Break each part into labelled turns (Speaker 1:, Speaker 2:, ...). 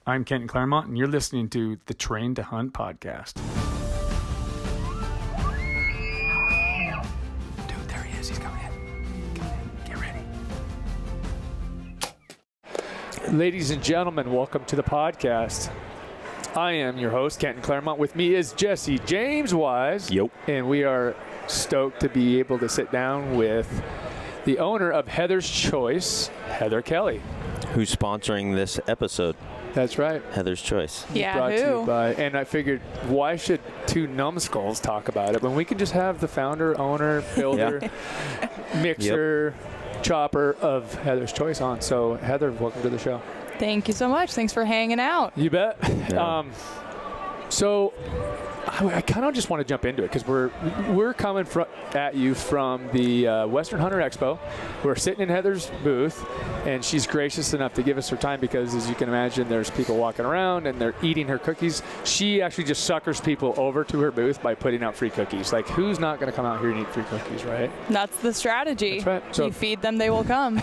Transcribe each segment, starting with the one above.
Speaker 1: I'm Kenton Claremont, and you're listening to the Train to Hunt podcast. Dude, there he is. He's coming in. Get ready. Ladies and gentlemen, welcome to the podcast. I am your host, Kenton Claremont. With me is Jesse James Wise.
Speaker 2: Yep.
Speaker 1: And we are stoked to be able to sit down with the owner of Heather's Choice, Heather Kelly.
Speaker 2: Who's sponsoring this episode?
Speaker 1: That's right.
Speaker 2: Heather's Choice.
Speaker 3: Yeah,
Speaker 1: Brought to you
Speaker 3: who?
Speaker 1: by, and I figured, why should two numbskulls talk about it when we can just have the founder, owner, builder, mixer, chopper of Heather's Choice on. So, Heather, welcome to the show.
Speaker 3: Thank you so much. Thanks for hanging out.
Speaker 1: You bet.
Speaker 2: Yeah.
Speaker 1: So, I kind of just want to jump into it because we're coming at you from the Western Hunter Expo. We're sitting in Heather's booth, and she's gracious enough to give us her time because, as you can imagine, there's people walking around and they're eating her cookies. She actually just suckers people over to her booth by putting out free cookies. Like, who's not going to come out here and eat free cookies, right?
Speaker 3: That's the strategy.
Speaker 1: That's right. So,
Speaker 3: you feed them, they will come.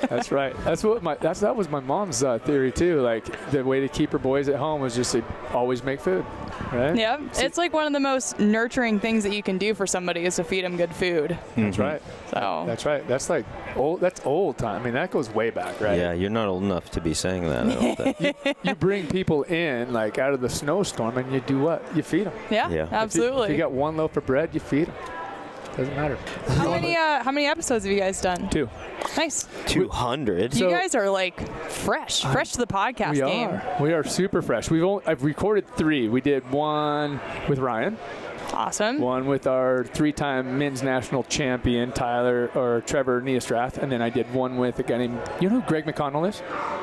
Speaker 1: that's right. That was my mom's theory too. Like, the way to keep her boys at home was just to always make food, right?
Speaker 3: Yeah, it's like one of the most nurturing things that you can do for somebody is to feed them good food.
Speaker 1: That's right.
Speaker 3: So
Speaker 1: That's right. That's like old. That's old time. I mean, that goes way back, right?
Speaker 2: Yeah, you're not old enough to be saying that. I don't think.
Speaker 1: You bring people in like out of the snowstorm, and you do what? You feed them.
Speaker 3: yeah,
Speaker 2: Yeah.
Speaker 3: absolutely.
Speaker 1: If you got one loaf of bread, you feed them. Doesn't matter.
Speaker 3: How many episodes have you guys done?
Speaker 1: 2.
Speaker 3: Nice.
Speaker 2: 200.
Speaker 1: So-
Speaker 3: you guys are like fresh to the podcast game.
Speaker 1: We are super fresh. I've recorded 3. We did one with Ryan,
Speaker 3: Awesome.
Speaker 1: one with our 3-time men's national champion Trevor Niestrath, and then I did one with a guy named, you know who Greg McConnell is?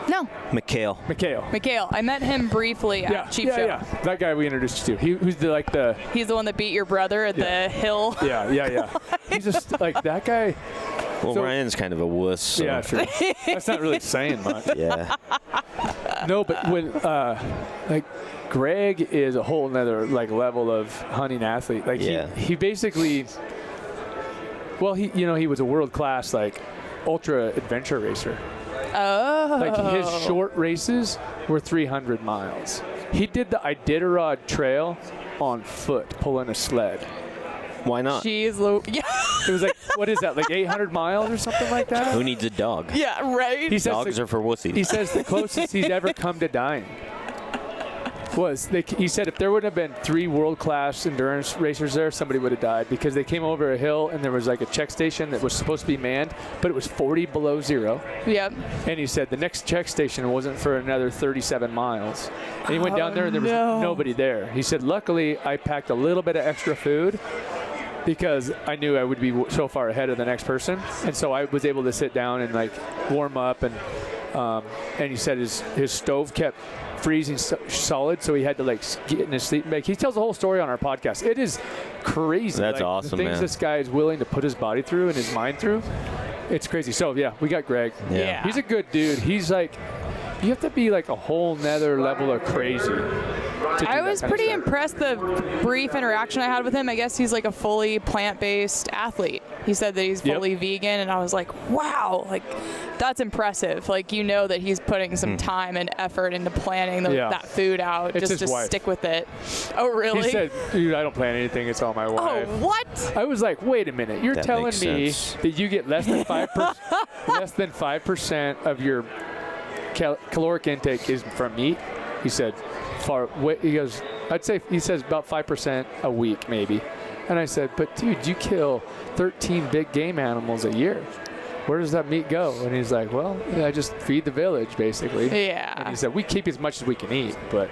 Speaker 3: No,
Speaker 2: Mikhail.
Speaker 3: Mikhail. I met him briefly at Cheap Show.
Speaker 1: Yeah. That guy we introduced you to. Who's the
Speaker 3: He's the one that beat your brother at the hill.
Speaker 1: Yeah. He's just like that guy.
Speaker 2: Well,
Speaker 1: So-
Speaker 2: Ryan's kind of a wuss. So.
Speaker 1: Yeah, sure. That's not really saying much.
Speaker 2: Yeah.
Speaker 1: No, but when Greg is a whole nother level of hunting athlete. Like
Speaker 2: Yeah.
Speaker 1: he basically, he was a world class ultra adventure racer.
Speaker 3: Oh.
Speaker 1: Like his short races were 300 miles. He did the Iditarod Trail on foot, pulling a sled.
Speaker 2: Why not?
Speaker 3: Jeez, yeah.
Speaker 1: It was what is that, 800 miles or something like that?
Speaker 2: Who needs a dog?
Speaker 3: Yeah, right.
Speaker 1: He says
Speaker 2: Dogs are for wussies.
Speaker 1: He says the closest he's ever come to dying he said if there would have been 3 world-class endurance racers there, somebody would have died because they came over a hill and there was a check station that was supposed to be manned, but it was 40 below zero.
Speaker 3: Yep.
Speaker 1: And he said the next check station wasn't for another 37 miles. And he went down there and there was nobody there. He said, luckily, I packed a little bit of extra food because I knew I would be so far ahead of the next person. And so I was able to sit down and warm up. And he said his stove kept freezing solid, so he had to get in his sleeping bag. He tells the whole story on our podcast. It is crazy.
Speaker 2: That's awesome,
Speaker 1: the things
Speaker 2: man.
Speaker 1: this guy is willing to put his body through and his mind through. It's crazy. So yeah, we got Greg.
Speaker 2: Yeah.
Speaker 1: He's a good dude. He's you have to be a whole nother level of crazy.
Speaker 3: I was pretty impressed the brief interaction I had with him. I guess he's a fully plant-based athlete. He said that he's fully vegan, and I was like, wow, that's impressive. You know that he's putting some time and effort into planning that food out
Speaker 1: It's
Speaker 3: just
Speaker 1: his
Speaker 3: to
Speaker 1: wife.
Speaker 3: stick with it. Oh, really?
Speaker 1: He said, dude, I don't plan anything. It's all my wife.
Speaker 3: Oh, what?
Speaker 1: I was like, wait a minute. You're
Speaker 2: That
Speaker 1: telling
Speaker 2: makes
Speaker 1: me
Speaker 2: sense.
Speaker 1: that you get less than 5% of your caloric intake is from meat? He said, he goes, he says about 5% a week maybe. And I said, but dude, you kill 13 big game animals a year. Where does that meat go? And he's like, well, I just feed the village basically.
Speaker 3: Yeah.
Speaker 1: And he said, we keep as much as we can eat, but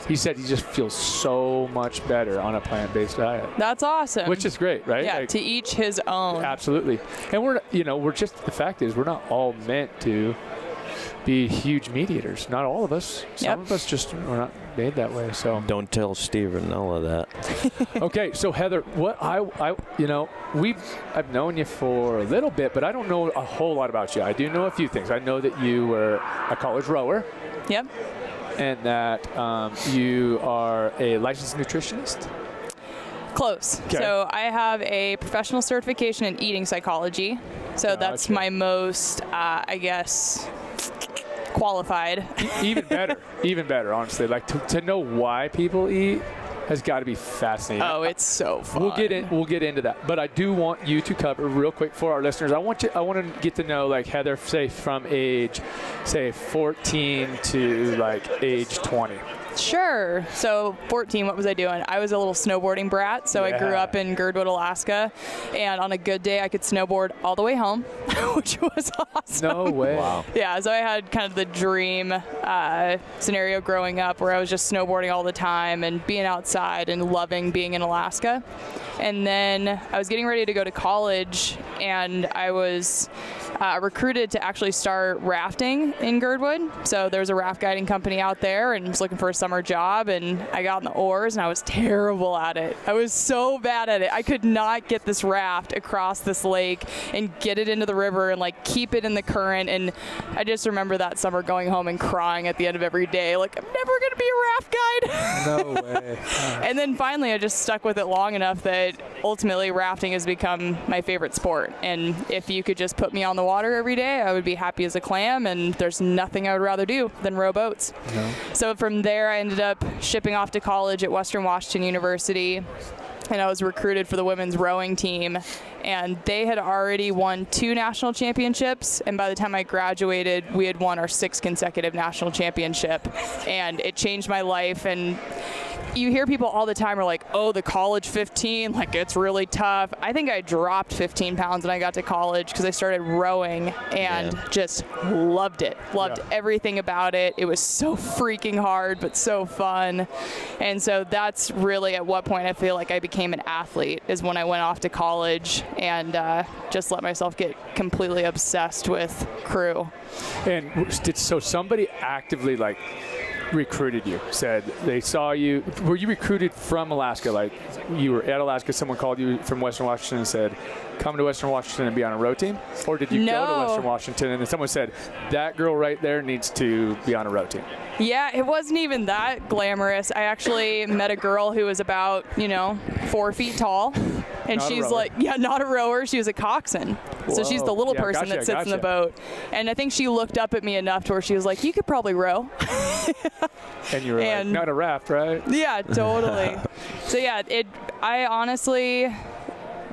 Speaker 1: he said he just feels so much better on a plant-based diet.
Speaker 3: That's awesome.
Speaker 1: Which is great, right?
Speaker 3: Yeah, to each his own.
Speaker 1: Absolutely. And we're just, the fact is, we're not all meant to be huge meat eaters. Not all of us. Some of us just we're not made that way. So
Speaker 2: Don't tell Steven all of that.
Speaker 1: okay, so Heather, what I've known you for a little bit, but I don't know a whole lot about you. I do know a few things. I know that you were a college rower.
Speaker 3: Yep.
Speaker 1: And that you are a licensed nutritionist.
Speaker 3: Close.
Speaker 1: Okay.
Speaker 3: So I have a professional certification in eating psychology. So that's
Speaker 1: Gotcha.
Speaker 3: my most, qualified.
Speaker 1: Even better, honestly. Like to know why people eat has got to be fascinating.
Speaker 3: Oh, it's so fun.
Speaker 1: We'll get into that, but I do want you to cover real quick for our listeners. I want to get to know, like, Heather, say from age, say 14 to like age 20.
Speaker 3: Sure. So 14, what was I doing? I was a little snowboarding brat. So I grew up in Girdwood, Alaska, and on a good day I could snowboard all the way home, which was awesome.
Speaker 1: No way.
Speaker 2: Wow.
Speaker 3: Yeah, so I had kind of the dream scenario growing up where I was just snowboarding all the time and being outside and loving being in Alaska. And then I was getting ready to go to college, and I was recruited to actually start rafting in Girdwood. So there's a raft guiding company out there, and I was looking for a summer job, and I got on the oars, and I was terrible at it. I was so bad at it. I could not get this raft across this lake and get it into the river and like keep it in the current. And I just remember that summer going home and crying at the end of every day, like, I'm never going to be a raft guide.
Speaker 1: No way.
Speaker 3: And then finally I just stuck with it long enough that ultimately rafting has become my favorite sport. And if you could just put me on the water every day, I would be happy as a clam, and there's nothing I would rather do than row boats.
Speaker 1: No.
Speaker 3: So from there I ended up shipping off to college at Western Washington University, and I was recruited for the women's rowing team, and they had already won 2 national championships, and by the time I graduated we had won our 6th consecutive national championship, and it changed my life. And you hear people all the time are like, oh, the college 15, like, it's really tough. I think I dropped 15 pounds when I got to college because I started rowing and just loved it. Loved everything about it. It was so freaking hard, but so fun. And so that's really at what point I feel like I became an athlete, is when I went off to college and just let myself get completely obsessed with crew.
Speaker 1: And so somebody actively, like, recruited you, said they saw you. Were you recruited from Alaska? Like, you were at Alaska, someone called you from Western Washington and said, come to Western Washington and be on a row team? Or did you go to Western Washington and then someone said, that girl right there needs to be on a row team?
Speaker 3: Yeah, it wasn't even that glamorous. I actually met a girl who was about, 4 feet tall. And
Speaker 1: Not a
Speaker 3: she's
Speaker 1: rower.
Speaker 3: like, not a rower. She was a coxswain. So she's the little person that sits in the boat. And I think she looked up at me enough to where she was like, you could probably row.
Speaker 1: And you were like, not a raft, right?
Speaker 3: Yeah, totally. So yeah, I honestly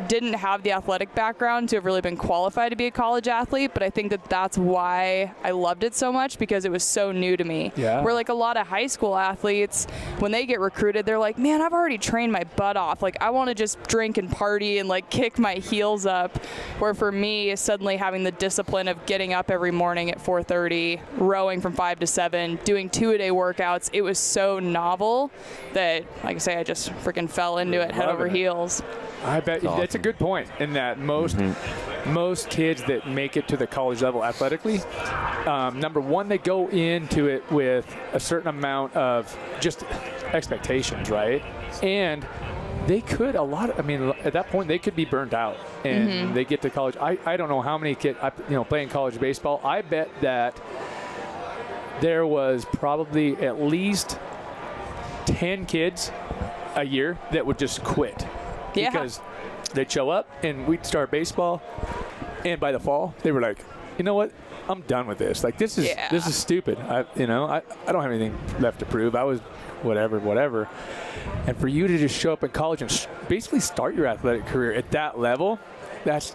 Speaker 3: didn't have the athletic background to have really been qualified to be a college athlete, but I think that that's why I loved it so much, because it was so new to me.
Speaker 1: Yeah.
Speaker 3: Where like a lot of high school athletes, when they get recruited, they're like, man, I've already trained my butt off. Like, I want to just drink and party and like kick my heels up. Where for me, suddenly having the discipline of getting up every morning at 4:30, rowing from 5 to 7, doing 2-a-day workouts, it was so novel that, like I say, I just freaking fell into it head over heels.
Speaker 1: I bet that's a good point, in that most kids that make it to the college level athletically, number one, they go into it with a certain amount of just expectations, right? And they could at that point they could be burnt out, and they get to college. I don't know how many kids, playing college baseball, I bet that there was probably at least 10 kids a year that would just quit.
Speaker 3: Yeah.
Speaker 1: Because they'd show up and we'd start baseball, and by the fall they were like, you know what, I'm done with this. Like, this is stupid. I don't have anything left to prove. I was whatever. And for you to just show up in college and basically start your athletic career at that level, that's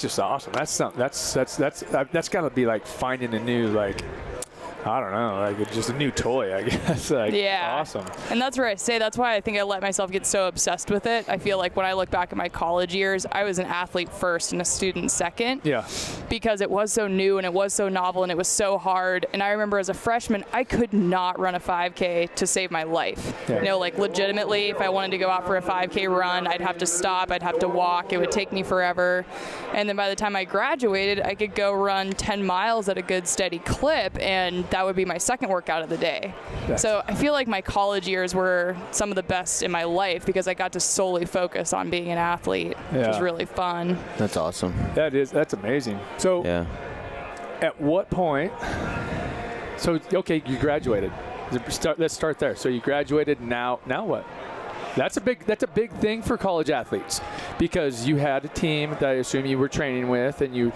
Speaker 1: just awesome. That's got to be like finding a new, like, I don't know, like just a new toy, I guess. Awesome.
Speaker 3: And that's where that's why I think I let myself get so obsessed with it. I feel like when I look back at my college years, I was an athlete first and a student second. Yeah. Because it was so new and it was so novel and it was so hard. And I remember as a freshman, I could not run a 5K to save my life. Yeah. Like legitimately, if I wanted to go out for a 5K run, I'd have to stop, I'd have to walk, it would take me forever. And then by the time I graduated, I could go run 10 miles at a good steady clip, and that would be my second workout of the day. Yeah. So I feel like my college years were some of the best in my life because I got to solely focus on being an athlete, which was really fun.
Speaker 2: That's awesome.
Speaker 1: That's amazing. So at what point, okay, you graduated. Let's start there. So you graduated, now what? That's a big thing for college athletes, because you had a team that I assume you were training with, and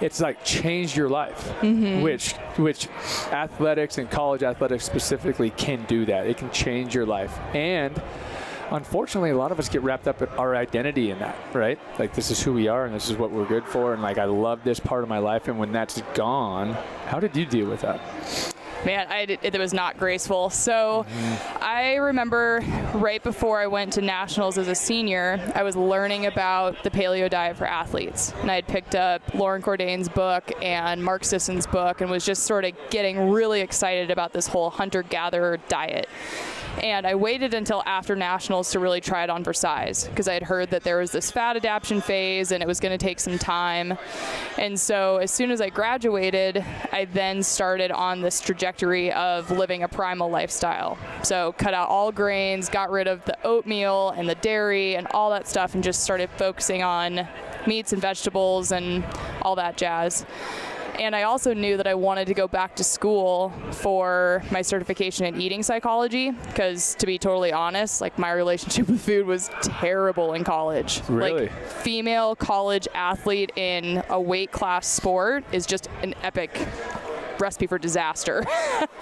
Speaker 1: it's like changed your life, which athletics and college athletics specifically can do that. It can change your life. And unfortunately, a lot of us get wrapped up in our identity in that, right? Like, this is who we are and this is what we're good for, and like, I love this part of my life. And when that's gone, how did you deal with that?
Speaker 3: Man, it was not graceful. So I remember right before I went to nationals as a senior, I was learning about the paleo diet for athletes. And I had picked up Lauren Cordain's book and Mark Sisson's book and was just sort of getting really excited about this whole hunter-gatherer diet. And I waited until after nationals to really try it on for size, because I had heard that there was this fat adaptation phase and it was going to take some time. And so as soon as I graduated, I then started on this trajectory of living a primal lifestyle. So cut out all grains, got rid of the oatmeal and the dairy and all that stuff, and just started focusing on meats and vegetables and all that jazz. And I also knew that I wanted to go back to school for my certification in eating psychology, because to be totally honest, like, my relationship with food was terrible in college.
Speaker 1: Really?
Speaker 3: Like, female college athlete in a weight class sport is just an epic recipe for disaster.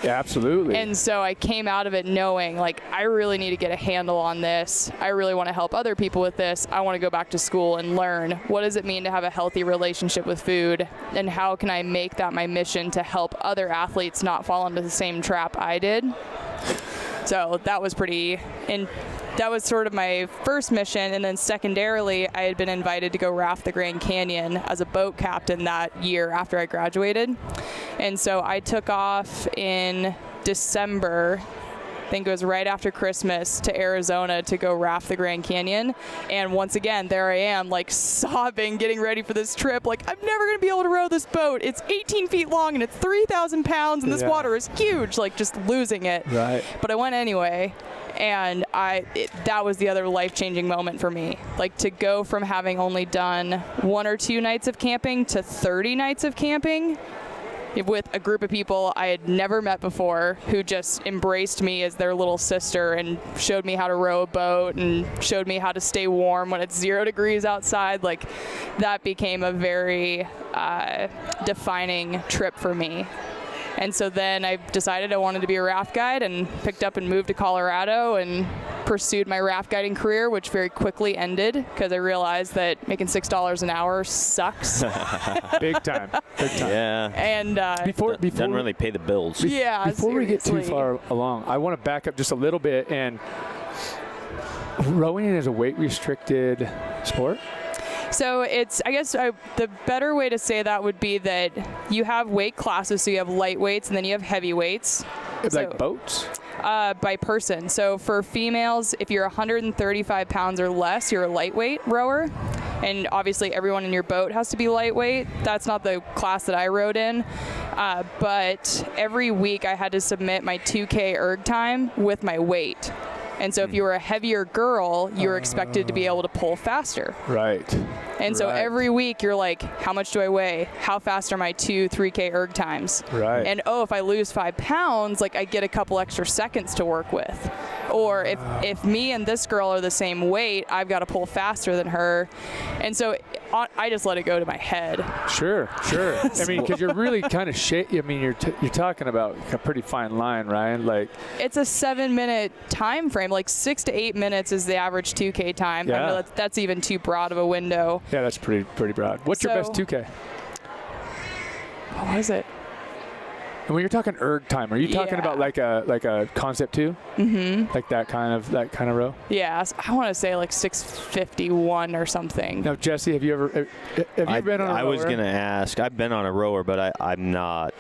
Speaker 1: Yeah, absolutely.
Speaker 3: And so I came out of it knowing, like, I really need to get a handle on this. I really want to help other people with this. I want to go back to school and learn, what does it mean to have a healthy relationship with food, and how can I make that my mission to help other athletes not fall into the same trap I did. So that was that was sort of my first mission. And then secondarily, I had been invited to go raft the Grand Canyon as a boat captain that year after I graduated. And so I took off in December, I think it was right after Christmas, to Arizona to go raft the Grand Canyon. And once again, there I am, like, sobbing, getting ready for this trip. Like, I'm never going to be able to row this boat. It's 18 feet long and it's 3,000 pounds and this water is huge, like, just losing it.
Speaker 1: Right.
Speaker 3: But I went anyway. And that was the other life-changing moment for me. Like, to go from having only done 1 or 2 nights of camping to 30 nights of camping with a group of people I had never met before, who just embraced me as their little sister and showed me how to row a boat and showed me how to stay warm when it's 0 degrees outside. Like, that became a very defining trip for me. And so then I decided I wanted to be a raft guide, and picked up and moved to Colorado and pursued my raft guiding career, which very quickly ended because I realized that making $6 an hour sucks.
Speaker 1: Big time. Big time.
Speaker 2: Yeah.
Speaker 3: And
Speaker 1: Before
Speaker 2: Doesn't really pay the bills.
Speaker 3: yeah,
Speaker 1: Before we get too
Speaker 3: seriously.
Speaker 1: far along, I want to back up just a little bit. And rowing is a weight-restricted sport?
Speaker 3: So it's, I guess the better way to say that would be that you have weight classes. So you have light weights and then you have heavy weights.
Speaker 1: It's
Speaker 3: So-
Speaker 1: like boats?
Speaker 3: By person. So for females, if you're 135 pounds or less, you're a lightweight rower. And obviously everyone in your boat has to be lightweight. That's not the class that I rowed in. But every week I had to submit my 2K erg time with my weight. And so if you were a heavier girl, you were expected to be able to pull faster.
Speaker 1: Right.
Speaker 3: And so
Speaker 1: Right.
Speaker 3: every week you're like, how much do I weigh? How fast are my 2-3K erg times?
Speaker 1: Right.
Speaker 3: And if I lose 5 pounds, like, I get a couple extra seconds to work with. Or if me and this girl are the same weight, I've got to pull faster than her. And so I just let it go to my head.
Speaker 1: Sure. I mean, because you're really kind of I mean, you're talking about a pretty fine line, Ryan. Like,
Speaker 3: It's a 7-minute time frame. Like 6 to 8 minutes is the average 2K time.
Speaker 1: Yeah.
Speaker 3: I know that's even too broad of a window.
Speaker 1: yeah, that's pretty broad. What's your best
Speaker 3: So-
Speaker 1: 2K?
Speaker 3: What was it?
Speaker 1: And when you're talking erg time, are you talking
Speaker 3: Yeah.
Speaker 1: about like a concept 2? Mm-hmm. Like that kind of row?
Speaker 3: Yeah, I want to say like 6:51 or something.
Speaker 1: Now, Jesse, have you been on a rower?
Speaker 2: I was going to ask. I've been on a rower, but I'm not.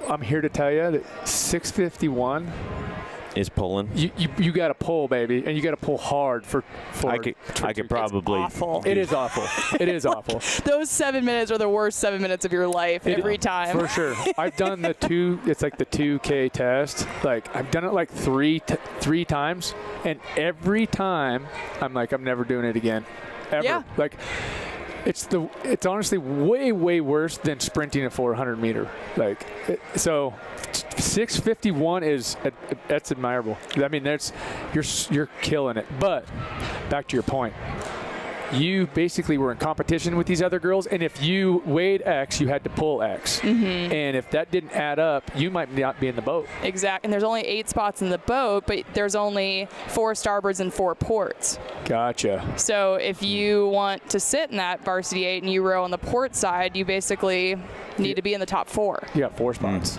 Speaker 1: I'm here to tell you that 6:51.
Speaker 2: Is pulling.
Speaker 1: You got to pull, baby, and you got to pull hard for
Speaker 2: I could probably.
Speaker 3: Awful.
Speaker 1: It is awful. It is awful.
Speaker 3: Those 7 minutes are the worst 7 minutes of your life every time.
Speaker 1: For sure. I've done the 2. It's like the 2K test. Like, I've done it like three times, and every time I'm like, I'm never doing it again, ever.
Speaker 3: Yeah.
Speaker 1: Like, it's honestly way worse than sprinting a 400 meter. Like, so 6:51 that's admirable. I mean, you're killing it. But back to your point, you basically were in competition with these other girls, and if you weighed X, you had to pull X. And if that didn't add up, you might not be in the boat.
Speaker 3: Exactly. And there's only 8 spots in the boat, but there's only 4 starboards and 4 ports.
Speaker 1: Gotcha.
Speaker 3: So if you want to sit in that varsity 8 and you row on the port side, you basically need to be in the top 4.
Speaker 1: You got 4 spots.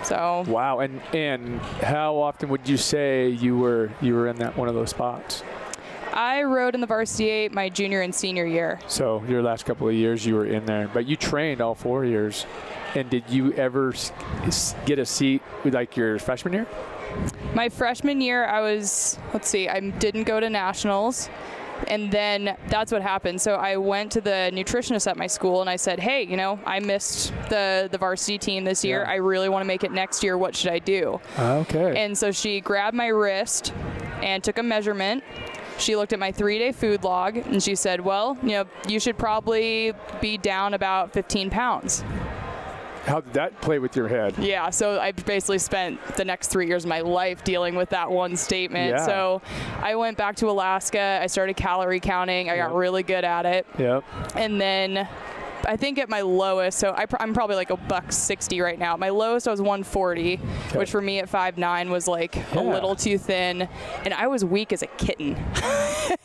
Speaker 3: So
Speaker 1: Wow. And how often would you say you were in that one of those spots?
Speaker 3: I rowed in the varsity 8 my junior and senior year.
Speaker 1: So your last couple of years you were in there, but you trained all 4 years. And did you ever get a seat with like your freshman year?
Speaker 3: My freshman year, I didn't go to nationals. And then that's what happened. So I went to the nutritionist at my school and I said, hey, I missed the varsity team this year.
Speaker 1: Yeah.
Speaker 3: I really want to make it next year. What should I do?
Speaker 1: Okay.
Speaker 3: And so she grabbed my wrist and took a measurement. She looked at my 3-day food log and she said, well, you should probably be down about 15 pounds.
Speaker 1: How did that play with your head?
Speaker 3: Yeah, so I basically spent the next 3 years of my life dealing with that one statement.
Speaker 1: Yeah.
Speaker 3: So I went back to Alaska. I started calorie counting. I got really good at it.
Speaker 1: Yep.
Speaker 3: And then I think at my lowest, so I'm probably like $160 right now. At my lowest, I was 140, which for me at 5'9" was like a little too thin. And I was weak as a kitten.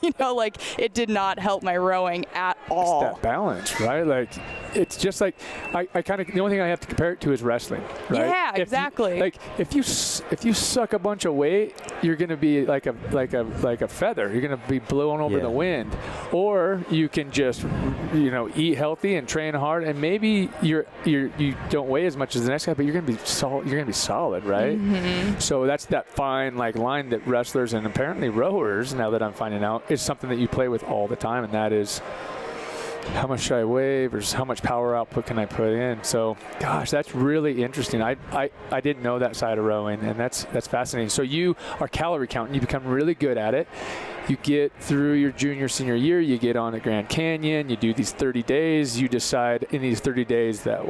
Speaker 3: It did not help my rowing at all.
Speaker 1: It's that balance, right? Like, it's just like I kind of the only thing I have to compare it to is wrestling, right?
Speaker 3: Yeah, exactly.
Speaker 1: If you suck a bunch of weight, you're gonna be like a feather. You're gonna be blown over the wind, or you can just eat healthy and train hard, and maybe you don't weigh as much as the next guy, but you're gonna be solid. You're gonna be solid, right? So that's that fine line that wrestlers and apparently rowers, now that I'm finding out, is something that you play with all the time, and that is, how much should I weigh versus how much power output can I put in? So, gosh, that's really interesting. I didn't know that side of rowing, and that's fascinating. So you are calorie counting. You become really good at it. You get through your junior, senior year. You get on at Grand Canyon. You do these 30 days. You decide in these 30 days that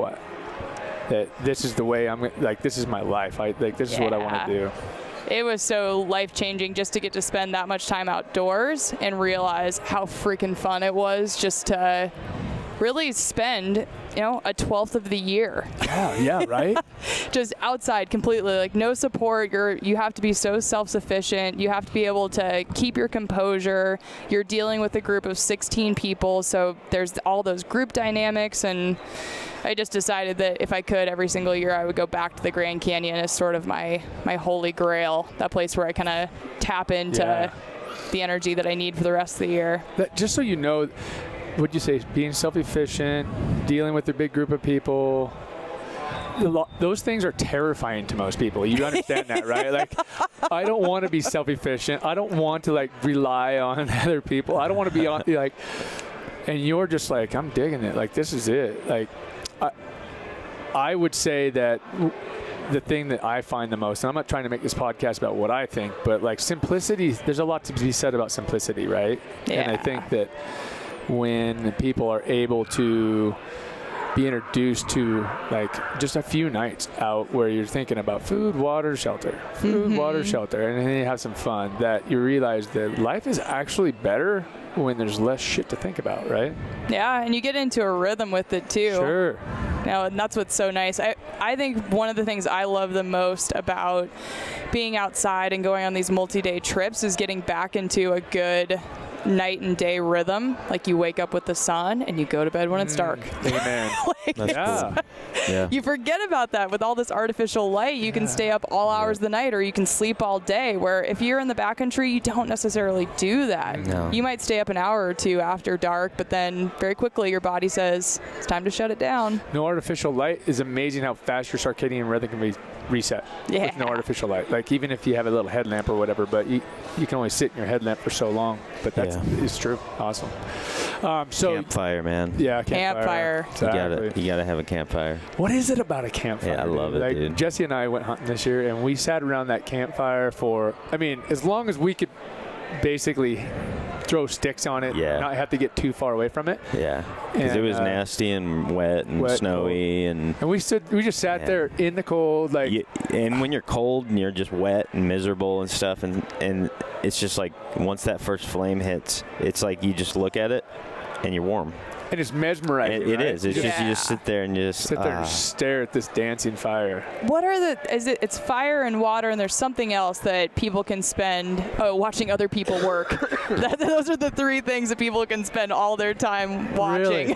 Speaker 1: this is the way this is my life. This is what I want to do.
Speaker 3: It was so life-changing just to get to spend that much time outdoors and realize how freaking fun it was just to really spend, a 12th of the year.
Speaker 1: Yeah, right?
Speaker 3: Just outside completely, like no support. You have to be so self-sufficient. You have to be able to keep your composure. You're dealing with a group of 16 people, so there's all those group dynamics, and I just decided that if I could, every single year I would go back to the Grand Canyon as sort of my holy grail, that place where I kind of tap into the energy that I need for the rest of the year.
Speaker 1: Just so you know, would you say being self-efficient, dealing with a big group of people, those things are terrifying to most people. You understand that, right? Like, I don't want to be self-efficient. I don't want to rely on other people. I don't want to be on and you're just like, I'm digging it. Like, this is it. Like, I would say that the thing that I find the most, and I'm not trying to make this podcast about what I think, but simplicity, there's a lot to be said about simplicity, right?
Speaker 3: Yeah.
Speaker 1: And I think that when people are able to be introduced to just a few nights out where you're thinking about food, water, shelter, water, shelter, and then you have some fun, that you realize that life is actually better when there's less shit to think about, right?
Speaker 3: Yeah, and you get into a rhythm with it too.
Speaker 1: Sure.
Speaker 3: And that's what's so nice. I think one of the things I love the most about being outside and going on these multi-day trips is getting back into a good night and day rhythm. Like, you wake up with the sun and you go to bed when it's dark.
Speaker 1: Amen.
Speaker 2: That's cool. Yeah.
Speaker 3: You forget about that with all this artificial light. You can stay up all hours of the night, or you can sleep all day, where if you're in the backcountry, you don't necessarily do that.
Speaker 2: No.
Speaker 3: You might stay up an hour or two after dark, but then very quickly your body says it's time to shut it down.
Speaker 1: No artificial light is amazing how fast your circadian rhythm can be reset with no artificial light. Even if you have a little headlamp or whatever, but you can only sit in your headlamp for so long. But it's true. Awesome. So
Speaker 2: campfire, man.
Speaker 1: Yeah,
Speaker 3: campfire.
Speaker 1: Exactly.
Speaker 2: You gotta have a campfire.
Speaker 1: What is it about a campfire?
Speaker 2: Yeah, I love it, dude.
Speaker 1: Jesse and I went hunting this year, and we sat around that campfire for, as long as we could basically throw sticks on it,
Speaker 2: Yeah.
Speaker 1: not have to get too far away from it.
Speaker 2: Yeah, because it
Speaker 1: And,
Speaker 2: was nasty and wet and
Speaker 1: wet,
Speaker 2: snowy and
Speaker 1: And we just sat
Speaker 2: Yeah.
Speaker 1: there in the cold, like
Speaker 2: and when you're cold and you're just wet and miserable and stuff, and it's just like once that first flame hits, it's like you just look at it and you're warm.
Speaker 1: and it's mesmerizing.
Speaker 2: It
Speaker 1: right?
Speaker 2: is. It's just you just sit there and you just
Speaker 1: sit there and stare at this dancing fire.
Speaker 3: What are it's fire and water, and there's something else that people can spend watching other people work. Those are the three things that people can spend all their time watching.
Speaker 1: Really?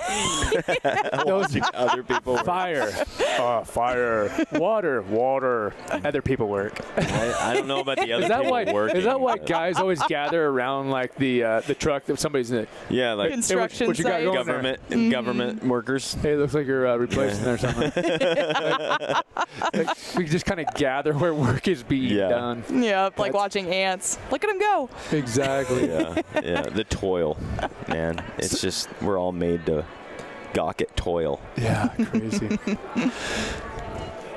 Speaker 2: watching other people.
Speaker 1: Fire, fire, water, other people work.
Speaker 2: I don't know about the other
Speaker 1: Is that
Speaker 2: people
Speaker 1: why?
Speaker 2: working.
Speaker 1: Is that why guys always gather around like the truck that somebody's in it?
Speaker 2: Yeah, like
Speaker 3: Construction
Speaker 1: what you got
Speaker 3: sites.
Speaker 1: going there?
Speaker 2: government workers.
Speaker 1: Hey, it looks like you're replacing or something. Like, we just kind of gather where work is being
Speaker 2: Yeah.
Speaker 1: done.
Speaker 3: Yeah, like
Speaker 1: That's-
Speaker 3: watching ants. Look at them go.
Speaker 1: Exactly.
Speaker 2: Yeah, the toil, man. It's just we're all made to gawk at toil.
Speaker 1: Yeah, crazy.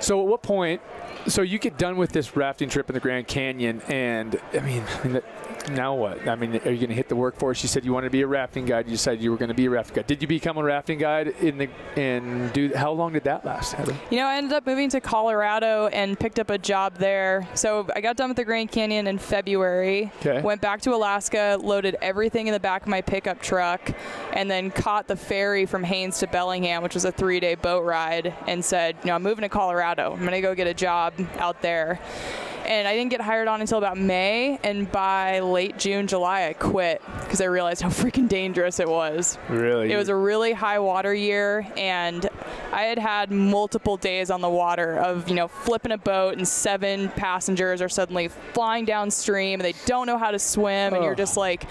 Speaker 1: So at what point, so you get done with this rafting trip in the Grand Canyon, and I mean, now what? I mean, are you going to hit the workforce? You said you wanted to be a rafting guide. You decided you were going to be a rafting guide. Did you become a rafting guide how long did that last, Heather?
Speaker 3: I ended up moving to Colorado and picked up a job there. So I got done with the Grand Canyon in February.
Speaker 1: Okay.
Speaker 3: Went back to Alaska, loaded everything in the back of my pickup truck, and then caught the ferry from Haines to Bellingham, which was a 3-day boat ride, and said, I'm moving to Colorado. I'm going to go get a job out there. And I didn't get hired on until about May, and by late June, July, I quit because I realized how freaking dangerous it was.
Speaker 1: Really?
Speaker 3: It was a really high water year, and I had multiple days on the water of, flipping a boat and 7 passengers are suddenly flying downstream and they don't know how to swim, and you're just like,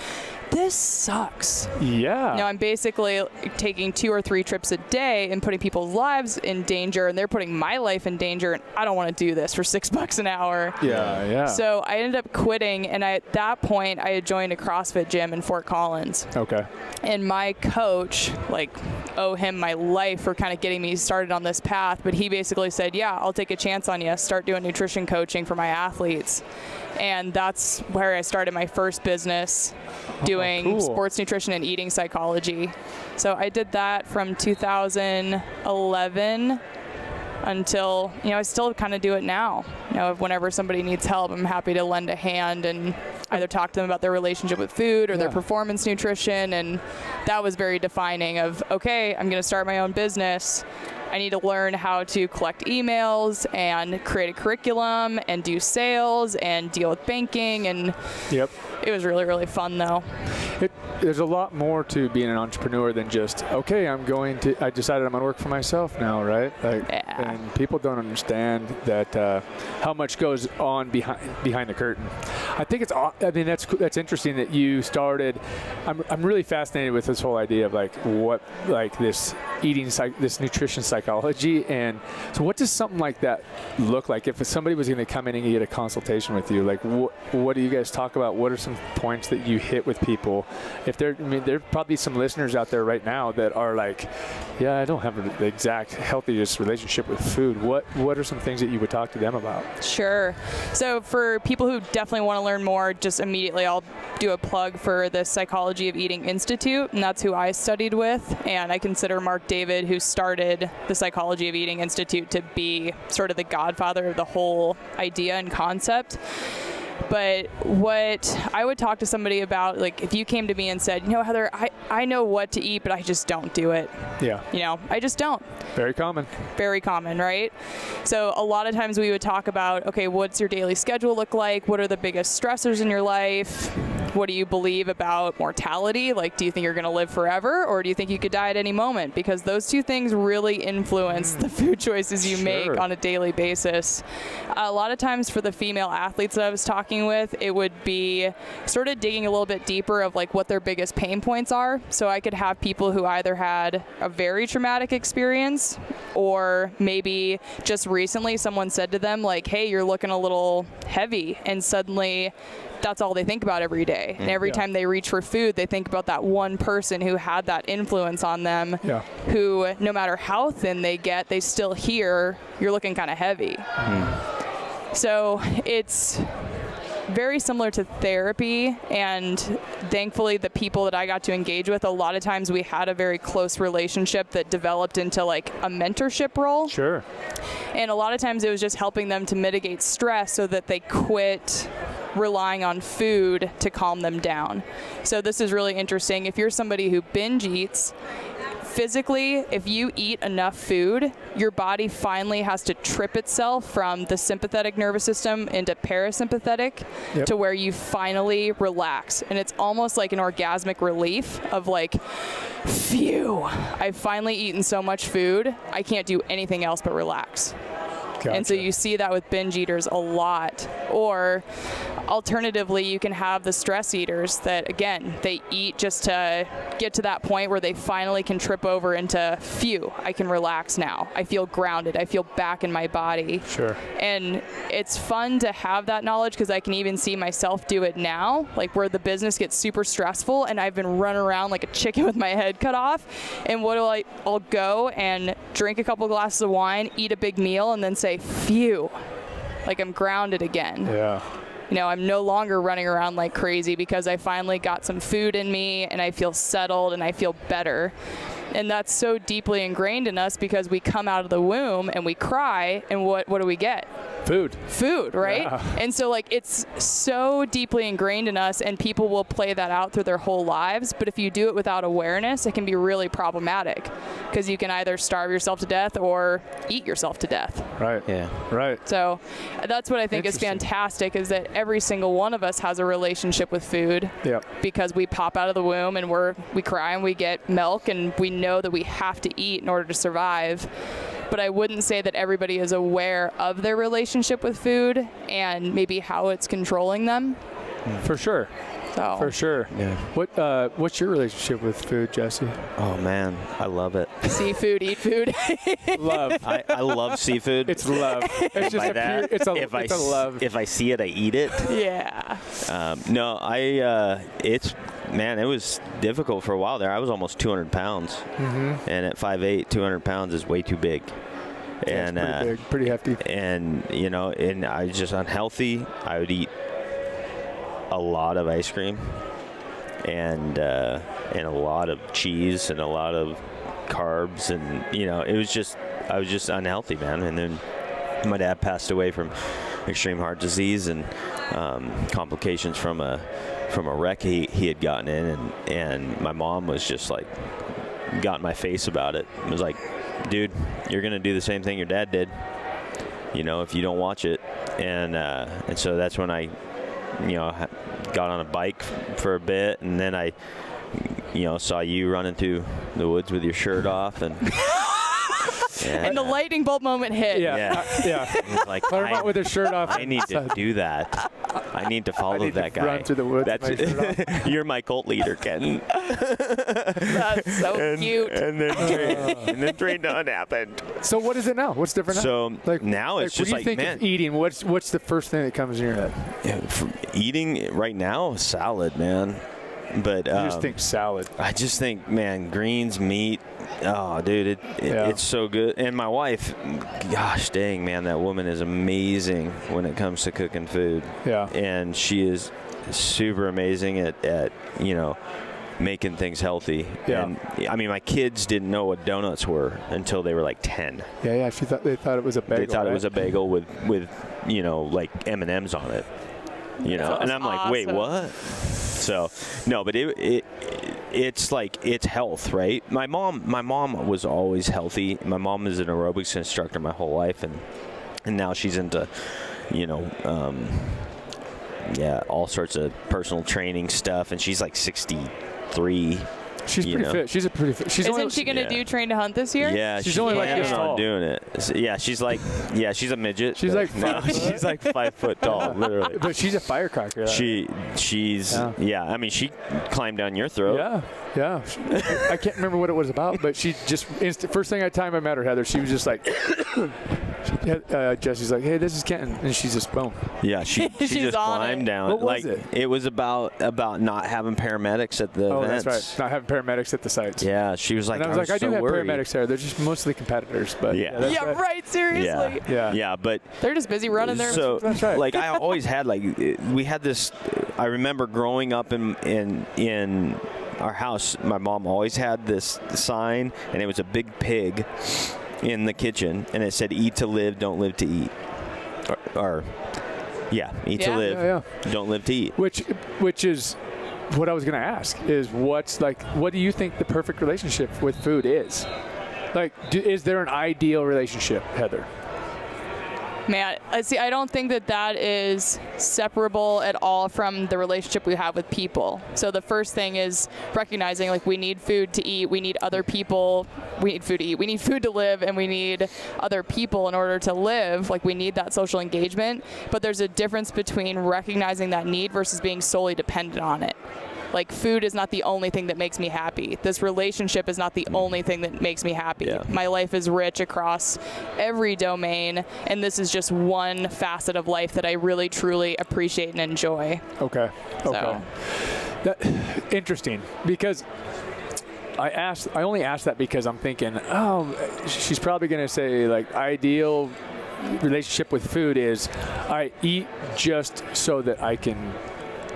Speaker 3: this sucks.
Speaker 1: Yeah.
Speaker 3: I'm basically taking 2 or 3 trips a day and putting people's lives in danger, and they're putting my life in danger, and I don't want to do this for $6 an hour.
Speaker 1: Yeah.
Speaker 3: So I ended up quitting, and at that point, I had joined a CrossFit gym in Fort Collins.
Speaker 1: Okay.
Speaker 3: And my coach, owe him my life for kind of getting me started on this path, but he basically said, yeah, I'll take a chance on you. Start doing nutrition coaching for my athletes. And that's where I started my first business, doing
Speaker 1: cool.
Speaker 3: sports nutrition and eating psychology. So I did that from 2011 until, I still kind of do it now. Whenever somebody needs help, I'm happy to lend a hand and either talk to them about their relationship with food or their performance nutrition. And that was very defining of, okay, I'm going to start my own business. I need to learn how to collect emails and create a curriculum and do sales and deal with banking. And
Speaker 1: Yep.
Speaker 3: it was really, really fun, though.
Speaker 1: There's a lot more to being an entrepreneur than just, okay, I decided I'm going to work for myself now, right?
Speaker 3: Yeah.
Speaker 1: And people don't understand that how much goes on behind the curtain. I think that's interesting that you started. I'm really fascinated with this whole idea of this this nutrition psychology. And so what does something like that look like? If somebody was going to come in and get a consultation with you, what do you guys talk about? What are some points that you hit with people? There are probably some listeners out there right now that are like, yeah, I don't have the exact healthiest relationship with food. What are some things that you would talk to them about?
Speaker 3: Sure. So for people who definitely want to learn more, just immediately I'll do a plug for the Psychology of Eating Institute, and that's who I studied with. And I consider Mark David, who started the Psychology of Eating Institute, to be sort of the godfather of the whole idea and concept. But what I would talk to somebody about, if you came to me and said, Heather, I know what to eat, but I just don't do it.
Speaker 1: Yeah.
Speaker 3: I just don't.
Speaker 1: Very common.
Speaker 3: Very common, right? So a lot of times we would talk about, okay, what's your daily schedule look like? What are the biggest stressors in your life? What do you believe about mortality? Do you think you're going to live forever, or do you think you could die at any moment? Because those two things really influence the food choices you make on a daily basis. A lot of times for the female athletes that I was talking with, it would be sort of digging a little bit deeper of what their biggest pain points are. So I could have people who either had a very traumatic experience, or maybe just recently someone said to them, hey, you're looking a little heavy, and suddenly that's all they think about every day. And every time they reach for food, they think about that one person who had that influence on them, who, no matter how thin they get, they still hear, you're looking kind of heavy. So it's very similar to therapy, and thankfully the people that I got to engage with, a lot of times we had a very close relationship that developed into like a mentorship role.
Speaker 1: Sure.
Speaker 3: And a lot of times it was just helping them to mitigate stress so that they quit relying on food to calm them down. So this is really interesting. If you're somebody who binge eats, physically, if you eat enough food, your body finally has to trip itself from the sympathetic nervous system into parasympathetic to where you finally relax. And it's almost like an orgasmic relief of like, phew, I've finally eaten so much food, I can't do anything else but relax.
Speaker 1: Gotcha.
Speaker 3: And so you see that with binge eaters a lot. Or alternatively, you can have the stress eaters that, again, they eat just to get to that point where they finally can trip over into, phew, I can relax now. I feel grounded. I feel back in my body.
Speaker 1: Sure.
Speaker 3: And it's fun to have that knowledge because I can even see myself do it now, like where the business gets super stressful and I've been running around like a chicken with my head cut off. And what do I'll go and drink a couple glasses of wine, eat a big meal, and then say, phew, like I'm grounded again.
Speaker 1: Yeah.
Speaker 3: You know, I'm no longer running around like crazy because I finally got some food in me and I feel settled and I feel better. And that's so deeply ingrained in us because we come out of the womb and we cry, and what do we get? Food, right?
Speaker 1: Yeah.
Speaker 3: And so like it's so deeply ingrained in us, and people will play that out through their whole lives. But if you do it without awareness, it can be really problematic because you can either starve yourself to death or eat yourself to death.
Speaker 1: Right.
Speaker 2: Yeah.
Speaker 1: Right.
Speaker 3: So that's what I think is fantastic, is that every single one of us has a relationship with food.
Speaker 1: Yep.
Speaker 3: Because we pop out of the womb and we cry and we get milk and we know that we have to eat in order to survive. But I wouldn't say that everybody is aware of their relationship with food and maybe how it's controlling them.
Speaker 1: For sure.
Speaker 3: So.
Speaker 1: For sure.
Speaker 2: Yeah.
Speaker 1: What's your relationship with food, Jesse?
Speaker 2: Oh man, I love it.
Speaker 3: Seafood, eat food.
Speaker 1: Love.
Speaker 2: I love seafood.
Speaker 1: It's love. It's just
Speaker 2: By
Speaker 1: a
Speaker 2: that,
Speaker 1: pure,
Speaker 2: if
Speaker 1: it's a love.
Speaker 2: If I see it, I eat it.
Speaker 3: Yeah.
Speaker 2: No, it was difficult for a while there. I was almost 200 pounds. And at 5'8", 200 pounds is way too big.
Speaker 1: Yeah,
Speaker 2: And
Speaker 1: it's pretty big, pretty hefty.
Speaker 2: And, you know, and I was just unhealthy. I would eat a lot of ice cream and a lot of cheese and a lot of carbs. And, you know, I was just unhealthy, man. And then my dad passed away from extreme heart disease and complications from a wreck he had gotten in, and my mom was just like got in my face about it. It was like, dude, you're gonna do the same thing your dad did, you know, if you don't watch it. And so that's when I, you know, got on a bike for a bit, and then I, you know, saw you running through the woods with your shirt off, and
Speaker 3: and the lightning bolt moment hit.
Speaker 1: Yeah.
Speaker 2: It was like,
Speaker 1: Claremont with his shirt off.
Speaker 2: I need to do that. I need to follow that guy.
Speaker 1: Run through the woods.
Speaker 2: That's
Speaker 1: with my shirt off.
Speaker 2: You're my cult leader, Ken.
Speaker 3: That's so cute.
Speaker 2: And then Train Done happened.
Speaker 1: So what is it now? What's different now?
Speaker 2: So now it's just
Speaker 1: when you think
Speaker 2: man,
Speaker 1: of eating, what's the first thing that comes in your head?
Speaker 2: eating right now, salad, man. But
Speaker 1: You just think salad.
Speaker 2: I just think, man, greens, meat. Oh, dude, it's so good. And my wife, gosh dang, man, that woman is amazing when it comes to cooking food.
Speaker 1: Yeah.
Speaker 2: And she is super amazing at you know, making things healthy.
Speaker 1: Yeah.
Speaker 2: And I mean, my kids didn't know what donuts were until they were like 10.
Speaker 1: Yeah. They thought it was a bagel.
Speaker 2: They thought
Speaker 1: right?
Speaker 2: it was a bagel with you know, like M&Ms on it. You know, and I'm like, wait, what? So no, but it's like, it's health, right? My mom was always healthy. My mom is an aerobics instructor my whole life, and now she's into, you know, all sorts of personal training stuff, and she's like 63.
Speaker 1: She's pretty fit. She's pretty fit.
Speaker 3: Isn't she going to do Train to Hunt this year?
Speaker 2: Yeah,
Speaker 1: she's only like this tall.
Speaker 2: Doing it. Yeah, she's a midget.
Speaker 1: She's like
Speaker 2: she's like 5 foot tall, literally.
Speaker 1: But she's a firecracker.
Speaker 2: She's I mean, she climbed down your throat.
Speaker 1: Yeah. I can't remember what it was about, but she just first thing time I met her, Heather, she was just like Jesse's like, hey, this is Kenton, and she's just boom.
Speaker 2: Yeah, she
Speaker 3: She's
Speaker 2: just
Speaker 3: on
Speaker 2: climbed
Speaker 3: it.
Speaker 2: down.
Speaker 1: What was
Speaker 2: like
Speaker 1: it?
Speaker 2: was about not having paramedics at the
Speaker 1: Oh,
Speaker 2: events.
Speaker 1: that's right. Not having paramedics at the sites.
Speaker 2: Yeah, she was like,
Speaker 1: And I was like, I do
Speaker 2: so
Speaker 1: have
Speaker 2: worried.
Speaker 1: paramedics there. They're just mostly competitors, but
Speaker 2: Yeah.
Speaker 1: that's
Speaker 3: Yeah, right. Seriously.
Speaker 1: Yeah.
Speaker 2: But
Speaker 3: They're just busy running their.
Speaker 2: so
Speaker 1: That's right.
Speaker 2: like I always had we had this. I remember growing up in our house. My mom always had this sign, and it was a big pig in the kitchen, and it said, "Eat to live, don't live to eat." Or eat to
Speaker 3: Yeah.
Speaker 2: live,
Speaker 1: Yeah.
Speaker 2: don't live to eat.
Speaker 1: Which is what I was going to ask is what do you think the perfect relationship with food is? Like, is there an ideal relationship, Heather?
Speaker 3: Man, see, I don't think that is separable at all from the relationship we have with people. So the first thing is recognizing, like, we need food to eat, we need other people, we need food to eat, we need food to live, and we need other people in order to live. Like, we need that social engagement. But there's a difference between recognizing that need versus being solely dependent on it. Like, food is not the only thing that makes me happy. This relationship is not the only thing that makes me happy.
Speaker 2: Yeah.
Speaker 3: My life is rich across every domain, and this is just one facet of life that I really, truly appreciate and enjoy.
Speaker 1: Okay.
Speaker 3: So.
Speaker 1: Interesting, because I only asked that because I'm thinking, oh, she's probably going to say, like, ideal relationship with food is I eat just so that I can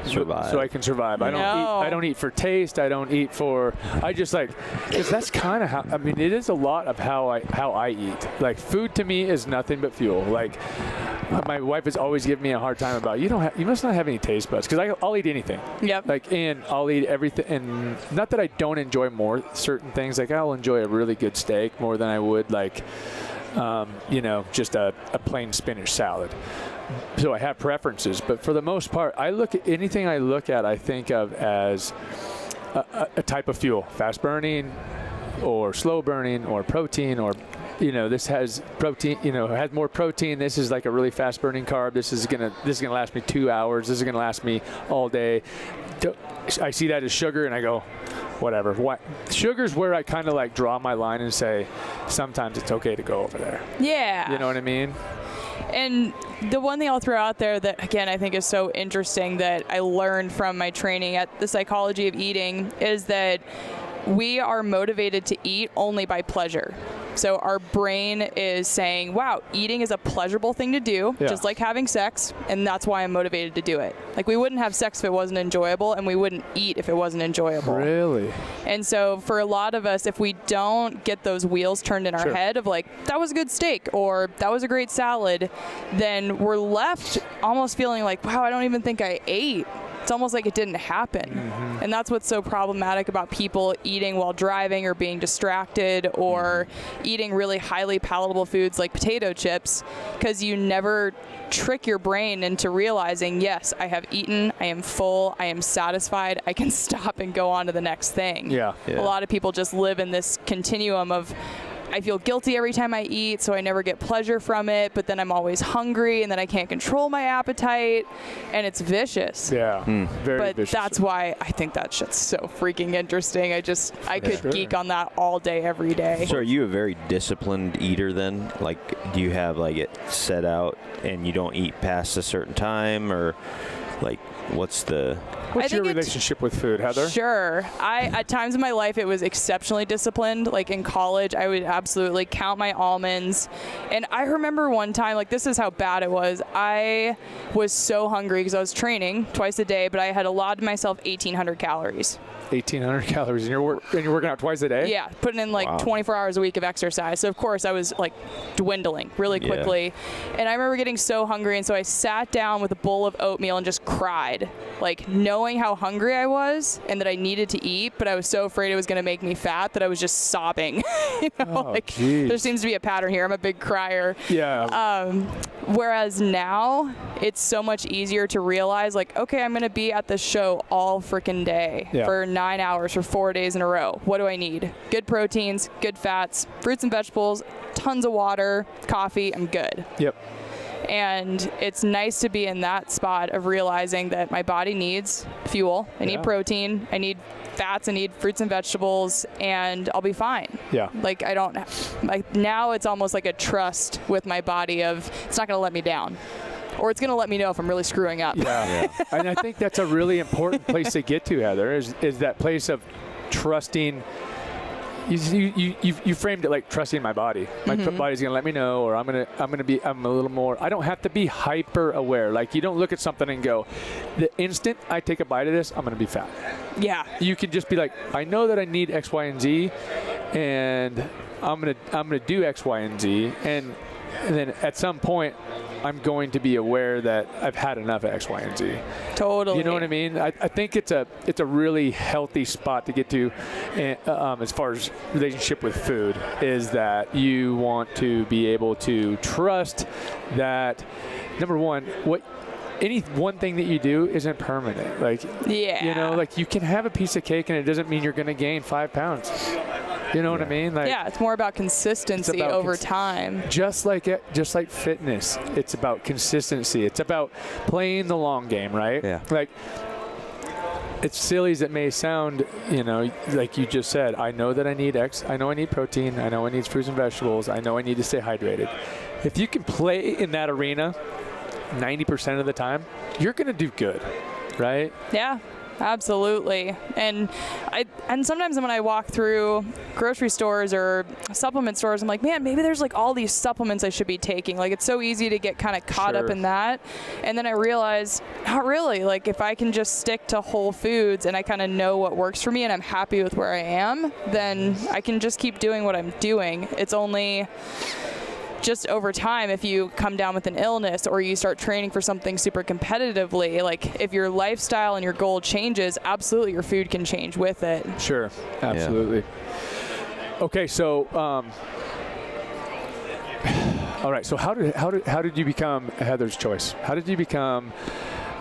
Speaker 2: Survive.
Speaker 1: So I can survive. I don't eat for taste. I don't eat for. I just like, because that's kind of how. I mean, it is a lot of how I eat. Like, food to me is nothing but fuel. Like, my wife has always given me a hard time about you must not have any taste buds, because I'll eat anything.
Speaker 3: Yep.
Speaker 1: Like, and I'll eat everything. And not that I don't enjoy more certain things. Like, I'll enjoy a really good steak more than I would like, just a plain spinach salad. So I have preferences, but for the most part, I think of as a type of fuel: fast burning, or slow burning, or protein, or this has protein. It has more protein. This is like a really fast burning carb. This is gonna last me 2 hours. This is gonna last me all day. I see that as sugar, and I go, whatever. Sugar's where I kind of like draw my line and say, sometimes it's okay to go over there.
Speaker 3: Yeah.
Speaker 1: You know what I mean?
Speaker 3: And the one thing I'll throw out there that, again, I think is so interesting that I learned from my training at the Psychology of Eating is that we are motivated to eat only by pleasure. So our brain is saying, wow, eating is a pleasurable thing to do, just like having sex, and that's why I'm motivated to do it. Like, we wouldn't have sex if it wasn't enjoyable, and we wouldn't eat if it wasn't enjoyable.
Speaker 1: Really?
Speaker 3: And so for a lot of us, if we don't get those wheels turned in our head of like, that was a good steak or that was a great salad, then we're left almost feeling like, wow, I don't even think I ate. It's almost like it didn't happen. Mm-hmm. And that's what's so problematic about people eating while driving or being distracted or eating really highly palatable foods like potato chips, because you never trick your brain into realizing, yes, I have eaten, I am full, I am satisfied, I can stop and go on to the next thing.
Speaker 1: Yeah.
Speaker 3: A lot of people just live in this continuum of, I feel guilty every time I eat, so I never get pleasure from it, but then I'm always hungry, and then I can't control my appetite, and it's vicious.
Speaker 1: Yeah, very
Speaker 3: But
Speaker 1: vicious.
Speaker 3: that's why I think that shit's so freaking interesting. I could geek on that all day, every day.
Speaker 2: So are you a very disciplined eater then? Like, do you have like it set out and you don't eat past a certain time, or like what's
Speaker 1: What's your relationship with food, Heather?
Speaker 3: Sure. At times in my life, it was exceptionally disciplined. Like in college, I would absolutely count my almonds. And I remember one time, like, this is how bad it was. I was so hungry because I was training twice a day, but I had allotted myself 1,800 calories.
Speaker 1: 1,800 calories, and you're working out twice a day?
Speaker 3: Yeah, putting in like 24 hours a week of exercise. So of course I was like dwindling really quickly. And I remember getting so hungry, and so I sat down with a bowl of oatmeal and just cried, like knowing how hungry I was and that I needed to eat, but I was so afraid it was going to make me fat that I was just sobbing. There seems to be a pattern here. I'm a big crier.
Speaker 1: Yeah.
Speaker 3: Whereas now it's so much easier to realize, like, okay, I'm going to be at this show all freaking day for 9 hours for 4 days in a row. What do I need? Good proteins, good fats, fruits and vegetables, tons of water, coffee. I'm good.
Speaker 1: Yep.
Speaker 3: And it's nice to be in that spot of realizing that my body needs fuel. I need protein. I need fats. I need fruits and vegetables, and I'll be fine.
Speaker 1: Yeah.
Speaker 3: Like now it's almost like a trust with my body of it's not going to let me down. Or it's going to let me know if I'm really screwing up.
Speaker 1: Yeah. And I think that's a really important place to get to, Heather, is that place of trusting. You framed it like trusting my body. My body's gonna let me know, or I'm a little more. I don't have to be hyper aware. Like, you don't look at something and go, the instant I take a bite of this, I'm gonna be fat.
Speaker 3: Yeah.
Speaker 1: You can just be like, I know that I need X, Y, and Z, and I'm gonna do X, Y, and Z, and then at some point, I'm going to be aware that I've had enough of X, Y, and Z.
Speaker 3: Totally.
Speaker 1: You know what I mean? I think it's a really healthy spot to get to, as far as relationship with food, is that you want to be able to trust that, number one, any one thing that you do isn't permanent. Like, you know, like you can have a piece of cake and it doesn't mean you're going to gain 5 pounds. You know what I mean? Like,
Speaker 3: yeah, it's more about consistency over time.
Speaker 1: Just like fitness, it's about consistency. It's about playing the long game, right?
Speaker 2: Yeah.
Speaker 1: Like, it's silly as it may sound, you know, like you just said, I know that I need X, I know I need protein, I know I need fruits and vegetables, I know I need to stay hydrated. If you can play in that arena 90% of the time, you're going to do good, right?
Speaker 3: Yeah. Absolutely. And sometimes when I walk through grocery stores or supplement stores, I'm like, man, maybe there's like all these supplements I should be taking. Like, it's so easy to get kind of caught up in that. And then I realize, not really. Like, if I can just stick to whole foods and I kind of know what works for me and I'm happy with where I am, then I can just keep doing what I'm doing. It's only just over time, if you come down with an illness or you start training for something super competitively, like if your lifestyle and your goal changes, absolutely your food can change with it.
Speaker 1: Sure, absolutely. Yeah. Okay, so all right. So how did you become Heather's Choice? How did you become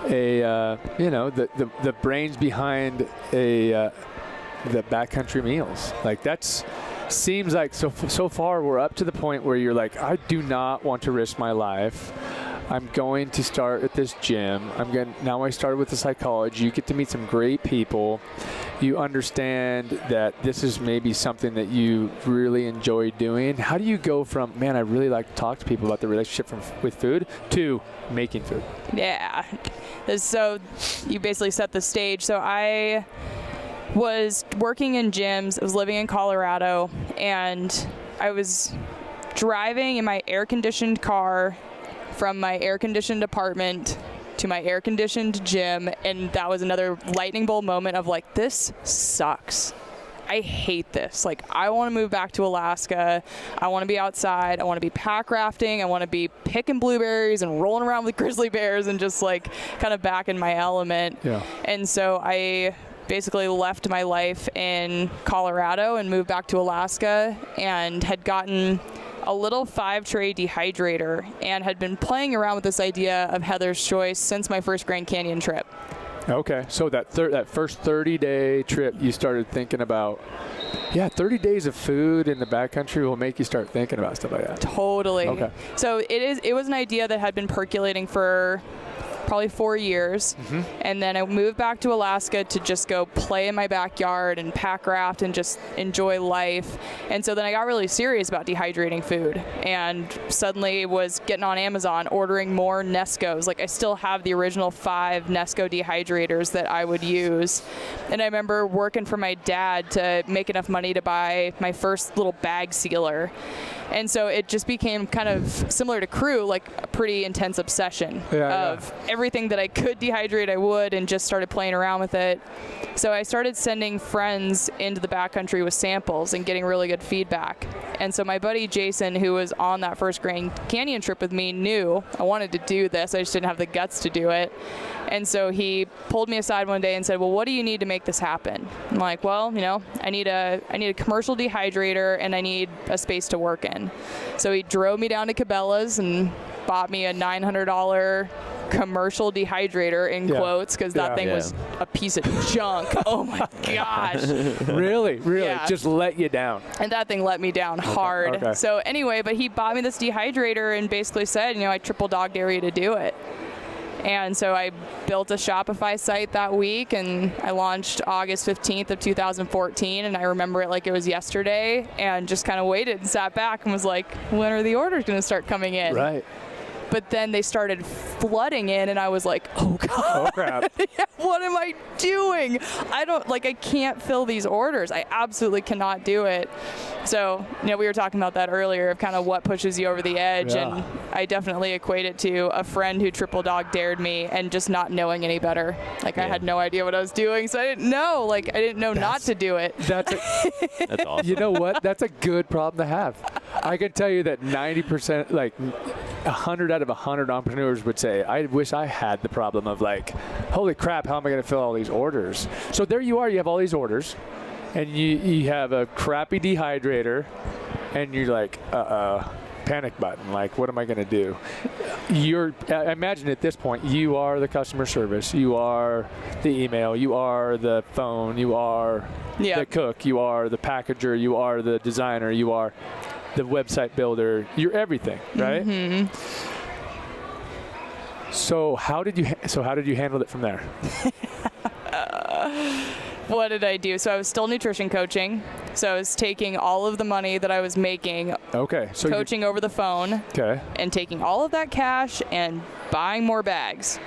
Speaker 1: the brains behind the Backcountry Meals? Like, that's seems like so far we're up to the point where you're like, I do not want to risk my life. I'm going to start at this gym. Now I started with the psychology. You get to meet some great people. You understand that this is maybe something that you really enjoy doing. How do you go from, man, I really like to talk to people about the relationship with food, to making food? Yeah.
Speaker 3: So you basically set the stage. So I was working in gyms. I was living in Colorado, and I was driving in my air-conditioned car from my air-conditioned apartment to my air-conditioned gym, and that was another lightning bolt moment of like, this sucks. I hate this. Like, I want to move back to Alaska. I want to be outside. I want to be pack rafting. I want to be picking blueberries and rolling around with grizzly bears and just like kind of back in my element. Yeah. And so I basically left my life in Colorado and moved back to Alaska, and had gotten a little 5-tray dehydrator and had been playing around with this idea of Heather's Choice since my first Grand Canyon trip.
Speaker 1: Okay, so that first 30-day trip, you started thinking about, 30 days of food in the backcountry will make you start thinking about stuff like that.
Speaker 3: Totally. Okay. So it was an idea that had been percolating for probably 4 years. Mm-hmm. And then I moved back to Alaska to just go play in my backyard and pack raft and just enjoy life. And so then I got really serious about dehydrating food, and suddenly was getting on Amazon, ordering more Nescos. Like, I still have the original 5 Nesco dehydrators that I would use. And I remember working for my dad to make enough money to buy my first little bag sealer. And so it just became kind of similar to Crew, like a pretty intense obsession of everything that I could dehydrate, I would, and just started playing around with it. So I started sending friends into the backcountry with samples and getting really good feedback. And so my buddy Jason, who was on that first Grand Canyon trip with me, knew I wanted to do this. I just didn't have the guts to do it. And so he pulled me aside one day and said, well, what do you need to make this happen? I'm like, well, I need a commercial dehydrator, and I need a space to work in. So he drove me down to Cabela's and bought me a $900 commercial dehydrator in quotes, because that thing
Speaker 2: Yeah.
Speaker 3: was a piece of junk. Oh my gosh.
Speaker 1: Really?
Speaker 3: Yeah.
Speaker 1: Just let you down.
Speaker 3: And that thing let me down hard.
Speaker 1: Okay.
Speaker 3: So anyway, but he bought me this dehydrator and basically said, I triple dog dare you to do it. And so I built a Shopify site that week, and I launched August 15th of 2014, and I remember it like it was yesterday, and just kind of waited and sat back and was like, when are the orders going to start coming in?
Speaker 1: Right.
Speaker 3: But then they started flooding in, and I was like, oh God,
Speaker 1: Oh, crap.
Speaker 3: what am I doing? I can't fill these orders. I absolutely cannot do it. So, we were talking about that earlier of kind of what pushes you over the edge.
Speaker 1: Yeah.
Speaker 3: And I definitely equate it to a friend who triple dog dared me and just not knowing any better. I had no idea what I was doing. So I didn't know, I didn't know not to do it.
Speaker 1: That's
Speaker 2: That's awesome.
Speaker 1: you know what? That's a good problem to have. I can tell you that 90%, 100 out of 100 entrepreneurs would say, I wish I had the problem of holy crap, how am I going to fill all these orders? So there you are, you have all these orders, and you have a crappy dehydrator, and you're like, panic button. What am I going to do? I imagine at this point, you are the customer service, you are the email, you are the phone, you are the cook, you are the packager, you are the designer, you are the website builder, you're everything, right?
Speaker 3: Mm-hmm.
Speaker 1: So how did you handle it from there?
Speaker 3: What did I do? So I was still nutrition coaching. So I was taking all of the money that I was making,
Speaker 1: Okay, so
Speaker 3: coaching over the phone,
Speaker 1: okay,
Speaker 3: and taking all of that cash and buying more bags,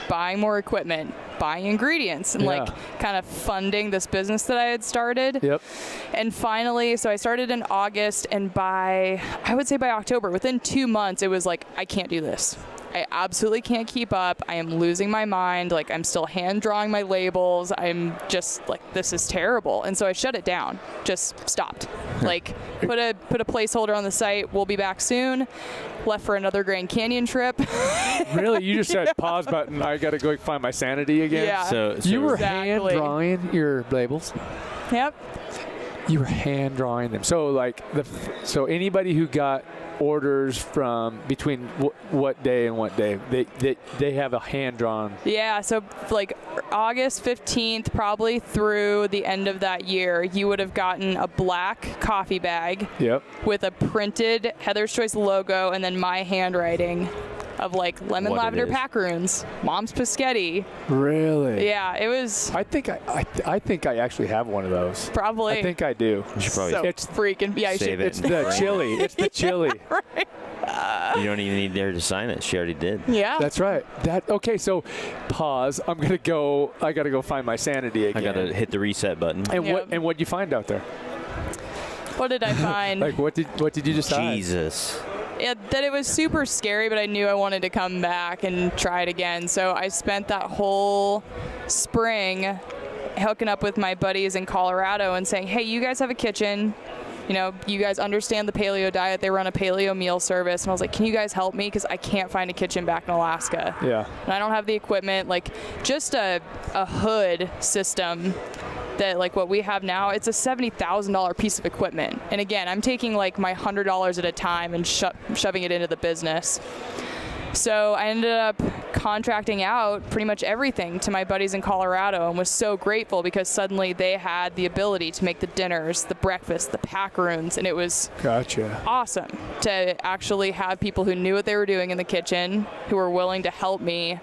Speaker 3: buying more equipment, buying ingredients, and
Speaker 1: Yeah.
Speaker 3: kind of funding this business that I had started.
Speaker 1: yep,
Speaker 3: And finally, so I started in August, and I would say by October, within 2 months, it was like, I can't do this. I absolutely can't keep up. I am losing my mind. I'm still hand drawing my labels. I'm just this is terrible. And so I shut it down. Just stopped. Put a placeholder on the site. We'll be back soon. Left for another Grand Canyon trip.
Speaker 1: really? You just said pause button. I got to go find my sanity again.
Speaker 3: Yeah.
Speaker 2: So
Speaker 1: You were
Speaker 3: Exactly.
Speaker 1: hand drawing your labels.
Speaker 3: Yep.
Speaker 1: You were hand drawing them. So so anybody who got orders from between what day and what day, they have a hand drawn.
Speaker 3: Yeah, so August 15th, probably through the end of that year, you would have gotten a black coffee bag
Speaker 1: Yep.
Speaker 3: with a printed Heather's Choice logo and then my handwriting of lemon
Speaker 2: What it
Speaker 3: lavender
Speaker 2: is.
Speaker 3: packaroons, Mom's Paschetti.
Speaker 1: Really?
Speaker 3: Yeah, it was
Speaker 1: I think I actually have one of those.
Speaker 3: probably
Speaker 1: I think I do.
Speaker 2: You should probably
Speaker 3: so
Speaker 1: It's-
Speaker 3: freaking, yeah, you
Speaker 2: save
Speaker 3: should,
Speaker 2: it.
Speaker 1: It's the chili. It's the chili.
Speaker 2: You don't even need her to sign it. She already did.
Speaker 3: yeah.
Speaker 1: That's right. Okay, so pause. I gotta go find my sanity
Speaker 2: I
Speaker 1: again.
Speaker 2: gotta hit the reset button.
Speaker 1: And
Speaker 3: Yep.
Speaker 1: what'd you find out there?
Speaker 3: What did I find?
Speaker 1: What did you decide?
Speaker 2: Jesus.
Speaker 3: Yeah, that it was super scary, but I knew I wanted to come back and try it again. So I spent that whole spring hooking up with my buddies in Colorado and saying, hey, you guys have a kitchen. You guys understand the paleo diet. They run a paleo meal service. And I was like, can you guys help me? Because I can't find a kitchen back in Alaska.
Speaker 1: Yeah.
Speaker 3: And I don't have the equipment. Just a hood system that what we have now, it's a $70,000 piece of equipment. And again, I'm taking my $100 at a time and shoving it into the business. So I ended up contracting out pretty much everything to my buddies in Colorado and was so grateful because suddenly they had the ability to make the dinners, the breakfast, the packaroons, and it was
Speaker 1: Gotcha.
Speaker 3: awesome to actually have people who knew what they were doing in the kitchen, who were willing to help me.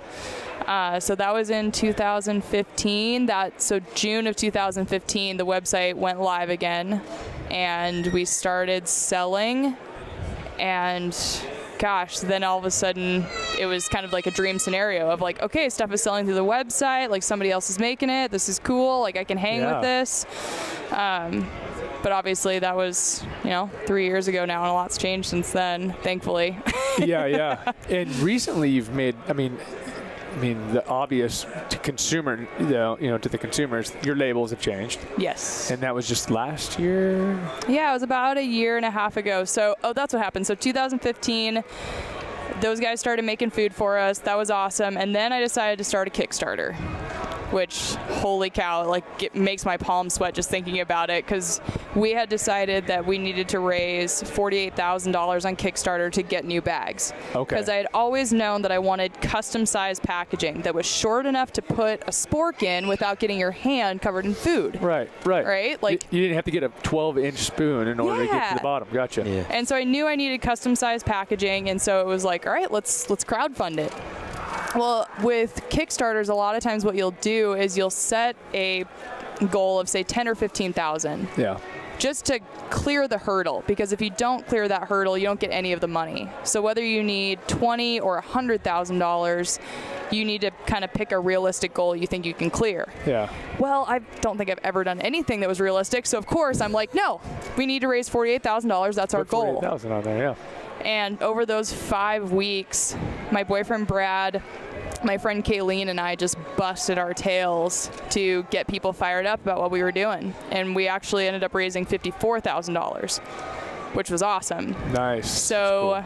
Speaker 3: So that was in 2015. So June of 2015, the website went live again, and we started selling. And gosh, then all of a sudden, it was kind of like a dream scenario of okay, stuff is selling through the website. Somebody else is making it. This is cool. I can hang with this. But obviously, that was 3 years ago now, and a lot's changed since then, thankfully.
Speaker 1: Yeah. And recently, you've made. I mean, the obvious to consumer, to the consumers, your labels have changed.
Speaker 3: Yes.
Speaker 1: And that was just last year?
Speaker 3: Yeah, it was about a year and a half ago. So, that's what happened. So 2015, those guys started making food for us. That was awesome. And then I decided to start a Kickstarter, which, holy cow, like it makes my palms sweat just thinking about it, because we had decided that we needed to raise $48,000 on Kickstarter to get new bags.
Speaker 1: Okay.
Speaker 3: Because I had always known that I wanted custom-sized packaging that was short enough to put a spork in without getting your hand covered in food.
Speaker 1: Right.
Speaker 3: Right? Like,
Speaker 1: you didn't have to get a 12-inch spoon in order to get to the bottom. Gotcha.
Speaker 2: Yeah.
Speaker 3: and so I knew I needed custom-sized packaging, and so it was like, all right, let's crowdfund it. Well, with Kickstarters, a lot of times what you'll do is you'll set a goal of, say, 10 or 15,000.
Speaker 1: Yeah.
Speaker 3: Just to clear the hurdle, because if you don't clear that hurdle, you don't get any of the money. So whether you need $20,000 or $100,000, you need to kind of pick a realistic goal you think you can clear.
Speaker 1: Yeah.
Speaker 3: Well, I don't think I've ever done anything that was realistic, so of course I'm like, no, we need to raise $48,000. That's our goal.
Speaker 1: 48,000 on there, yeah.
Speaker 3: And over those 5 weeks, my boyfriend Brad, my friend Kayleen, and I just busted our tails to get people fired up about what we were doing. And we actually ended up raising $54,000, which was awesome.
Speaker 1: Nice.
Speaker 3: So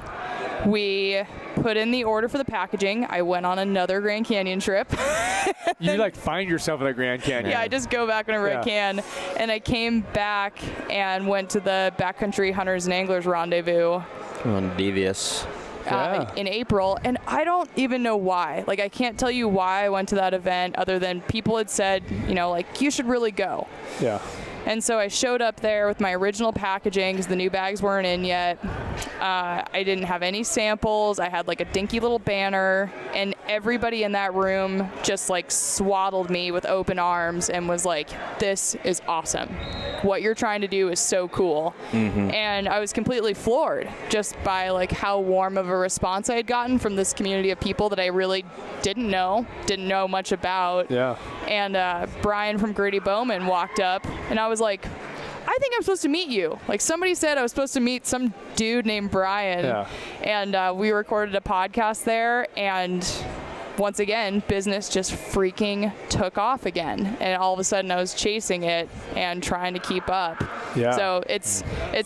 Speaker 3: we put in the order for the packaging. I went on another Grand Canyon trip.
Speaker 1: You like find yourself in the Grand Canyon.
Speaker 3: Yeah, I just go back whenever I can. And I came back and went to the Backcountry Hunters and Anglers Rendezvous
Speaker 2: On Devious.
Speaker 3: in April, and I don't even know why. Like, I can't tell you why I went to that event other than people had said, you know, like, you should really go.
Speaker 1: Yeah.
Speaker 3: And so I showed up there with my original packaging because the new bags weren't in yet. I didn't have any samples. I had like a dinky little banner, and everybody in that room just like swaddled me with open arms and was like, this is awesome. What you're trying to do is so cool. Mm-hmm. And I was completely floored just by like how warm of a response I had gotten from this community of people that I really didn't know much about.
Speaker 1: Yeah.
Speaker 3: And Brian from Grady Bowman walked up, and I was like, I think I'm supposed to meet you. Like, somebody said I was supposed to meet some dude named Brian.
Speaker 1: Yeah.
Speaker 3: And we recorded a podcast there, and once again, business just freaking took off again. And all of a sudden I was chasing it and trying to keep up.
Speaker 1: Yeah.
Speaker 3: So it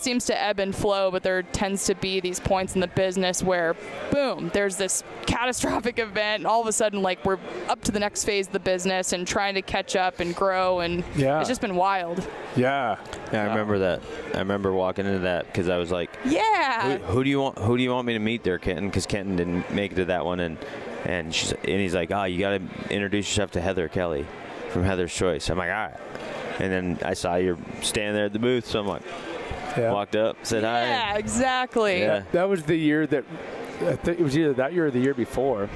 Speaker 3: seems to ebb and flow, but there tends to be these points in the business where, boom, there's this catastrophic event, and all of a sudden, like, we're up to the next phase of the business and trying to catch up and grow, and it's just been wild.
Speaker 1: Yeah.
Speaker 2: Yeah, I remember that. I remember walking into that because I was like,
Speaker 3: Yeah.
Speaker 2: Who do you want me to meet there, Kenton? Because Kenton didn't make it to that one, and he's like, you got to introduce yourself to Heather Kelly from Heather's Choice. I'm like, all right. And then I saw you standing there at the booth, so I'm like, walked up, said hi.
Speaker 3: Yeah, exactly.
Speaker 2: Yeah.
Speaker 1: That was the year that, I think it was either that year or the year before,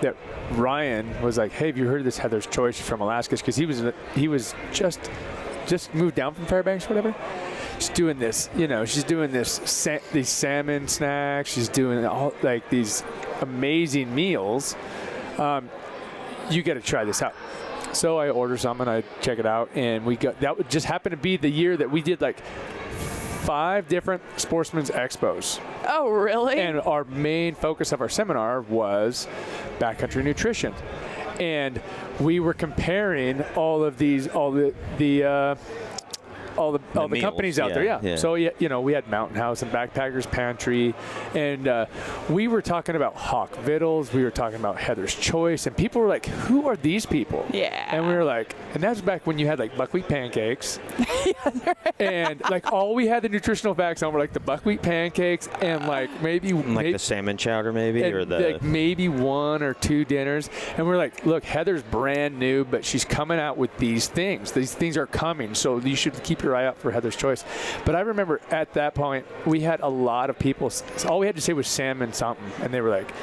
Speaker 1: that Ryan was like, hey, have you heard of this Heather's Choice from Alaska? Because he was just moved down from Fairbanks or whatever. She's doing this, she's doing these salmon snacks. She's doing all like these amazing meals. You got to try this out. So I order some and I check it out, and that would just happen to be the year that we did like 5 different sportsman's expos.
Speaker 3: Oh, really?
Speaker 1: And our main focus of our seminar was backcountry nutrition. And we were comparing all the companies out there. Yeah. So, we had Mountain House and Backpackers Pantry, and we were talking about Hawk Vittles. We were talking about Heather's Choice, and people were like, who are these people?
Speaker 3: Yeah.
Speaker 1: And we were like, and that was back when you had like buckwheat pancakes. And like all we had the nutritional facts on were like the buckwheat pancakes and like maybe
Speaker 2: the salmon chowder or
Speaker 1: like maybe 1 or 2 dinners. And we're like, look, Heather's brand new, but she's coming out with these things. These things are coming, so you should keep your eye out for Heather's Choice. But I remember at that point we had a lot of people, all we had to say was salmon something, and they were like,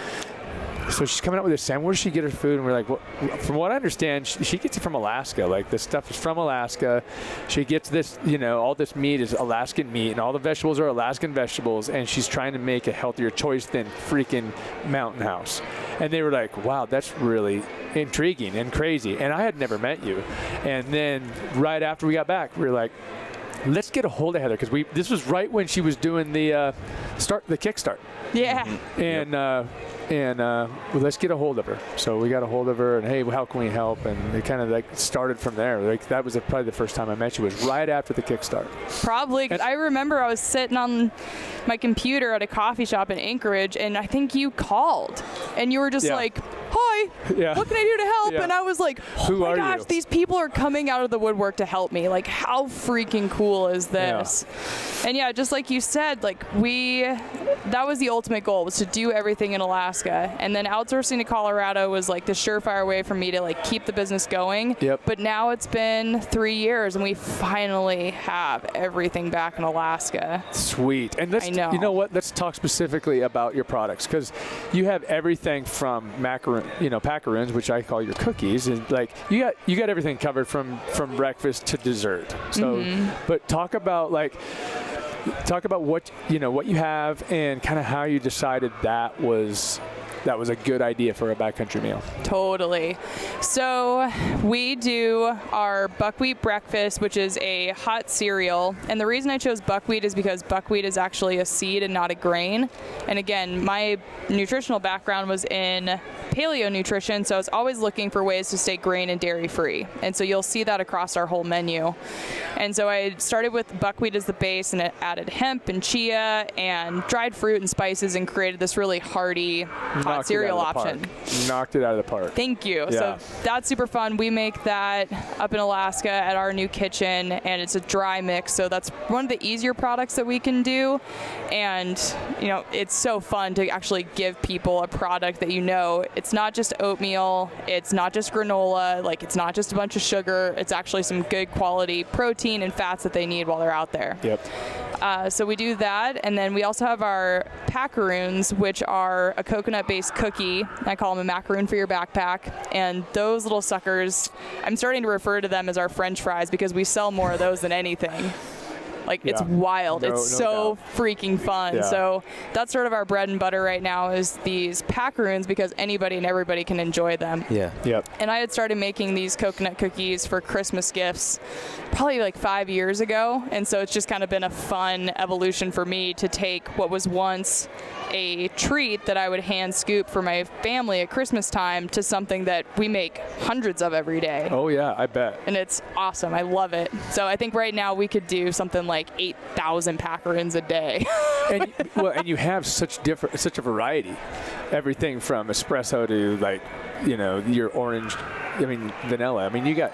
Speaker 1: so she's coming out with this salmon, where does she get her food? And we're like, well, from what I understand, she gets it from Alaska. Like, this stuff is from Alaska. She gets this, all this meat is Alaskan meat, and all the vegetables are Alaskan vegetables, and she's trying to make a healthier choice than freaking Mountain House. And they were like, wow, that's really intriguing and crazy. And I had never met you. And then right after we got back, we were like, let's get a hold of Heather, because this was right when she was doing the Kickstart.
Speaker 3: Yeah.
Speaker 1: And well, let's get a hold of her. So we got a hold of her, and hey, how can we help? And it kind of like started from there. Like, that was probably the first time I met you, was right after the Kickstart.
Speaker 3: Probably. 'Cause I remember I was sitting on my computer at a coffee shop in Anchorage, and I think you called, and you were just like, hi,
Speaker 1: Yeah.
Speaker 3: what can I do to help?
Speaker 1: Yeah.
Speaker 3: And I was like, oh
Speaker 1: Who
Speaker 3: my
Speaker 1: are
Speaker 3: gosh,
Speaker 1: you?
Speaker 3: these people are coming out of the woodwork to help me. Like, how freaking cool is this? And yeah, just like you said, like that was the ultimate goal, was to do everything in Alaska. And then outsourcing to Colorado was like the surefire way for me to like keep the business going.
Speaker 1: Yep.
Speaker 3: But now it's been 3 years and we finally have everything back in Alaska.
Speaker 1: Sweet. And let's,
Speaker 3: I know.
Speaker 1: you know what? Let's talk specifically about your products, because you have everything from macaroons, which I call your cookies, and like you got everything covered from breakfast to dessert. So, but talk about what you have and kind of how you decided that was a good idea for a backcountry meal.
Speaker 3: Totally. So we do our buckwheat breakfast, which is a hot cereal. And the reason I chose buckwheat is because buckwheat is actually a seed and not a grain. And again, my nutritional background was in paleo nutrition, so I was always looking for ways to stay grain and dairy free. And so you'll see that across our whole menu. And so I started with buckwheat as the base, and it added hemp and chia and dried fruit and spices, and created this really hearty hot cereal option.
Speaker 1: Knocked it out of the park.
Speaker 3: Thank you.
Speaker 1: Yeah.
Speaker 3: So that's super fun. We make that up in Alaska at our new kitchen, and it's a dry mix. So that's one of the easier products that we can do. And, it's so fun to actually give people a product that it's not just oatmeal, it's not just granola, like it's not just a bunch of sugar, it's actually some good quality protein and fats that they need while they're out there.
Speaker 1: Yep.
Speaker 3: So we do that, and then we also have our packaroons, which are a coconut-based cookie. I call them a macaroon for your backpack. And those little suckers, I'm starting to refer to them as our French fries because we sell more of those than anything. Like, it's wild. It's so freaking fun.
Speaker 1: Yeah.
Speaker 3: So that's sort of our bread and butter right now, is these packaroons, because anybody and everybody can enjoy them.
Speaker 2: Yeah.
Speaker 1: Yep.
Speaker 3: And I had started making these coconut cookies for Christmas gifts probably like 5 years ago. And so it's just kind of been a fun evolution for me to take what was once a treat that I would hand scoop for my family at Christmas time to something that we make hundreds of every day.
Speaker 1: Oh yeah, I bet.
Speaker 3: And it's awesome. I love it. So I think right now we could do something like 8,000 packaroons a day.
Speaker 1: and you have such a variety. Everything from espresso to your orange, vanilla. You got,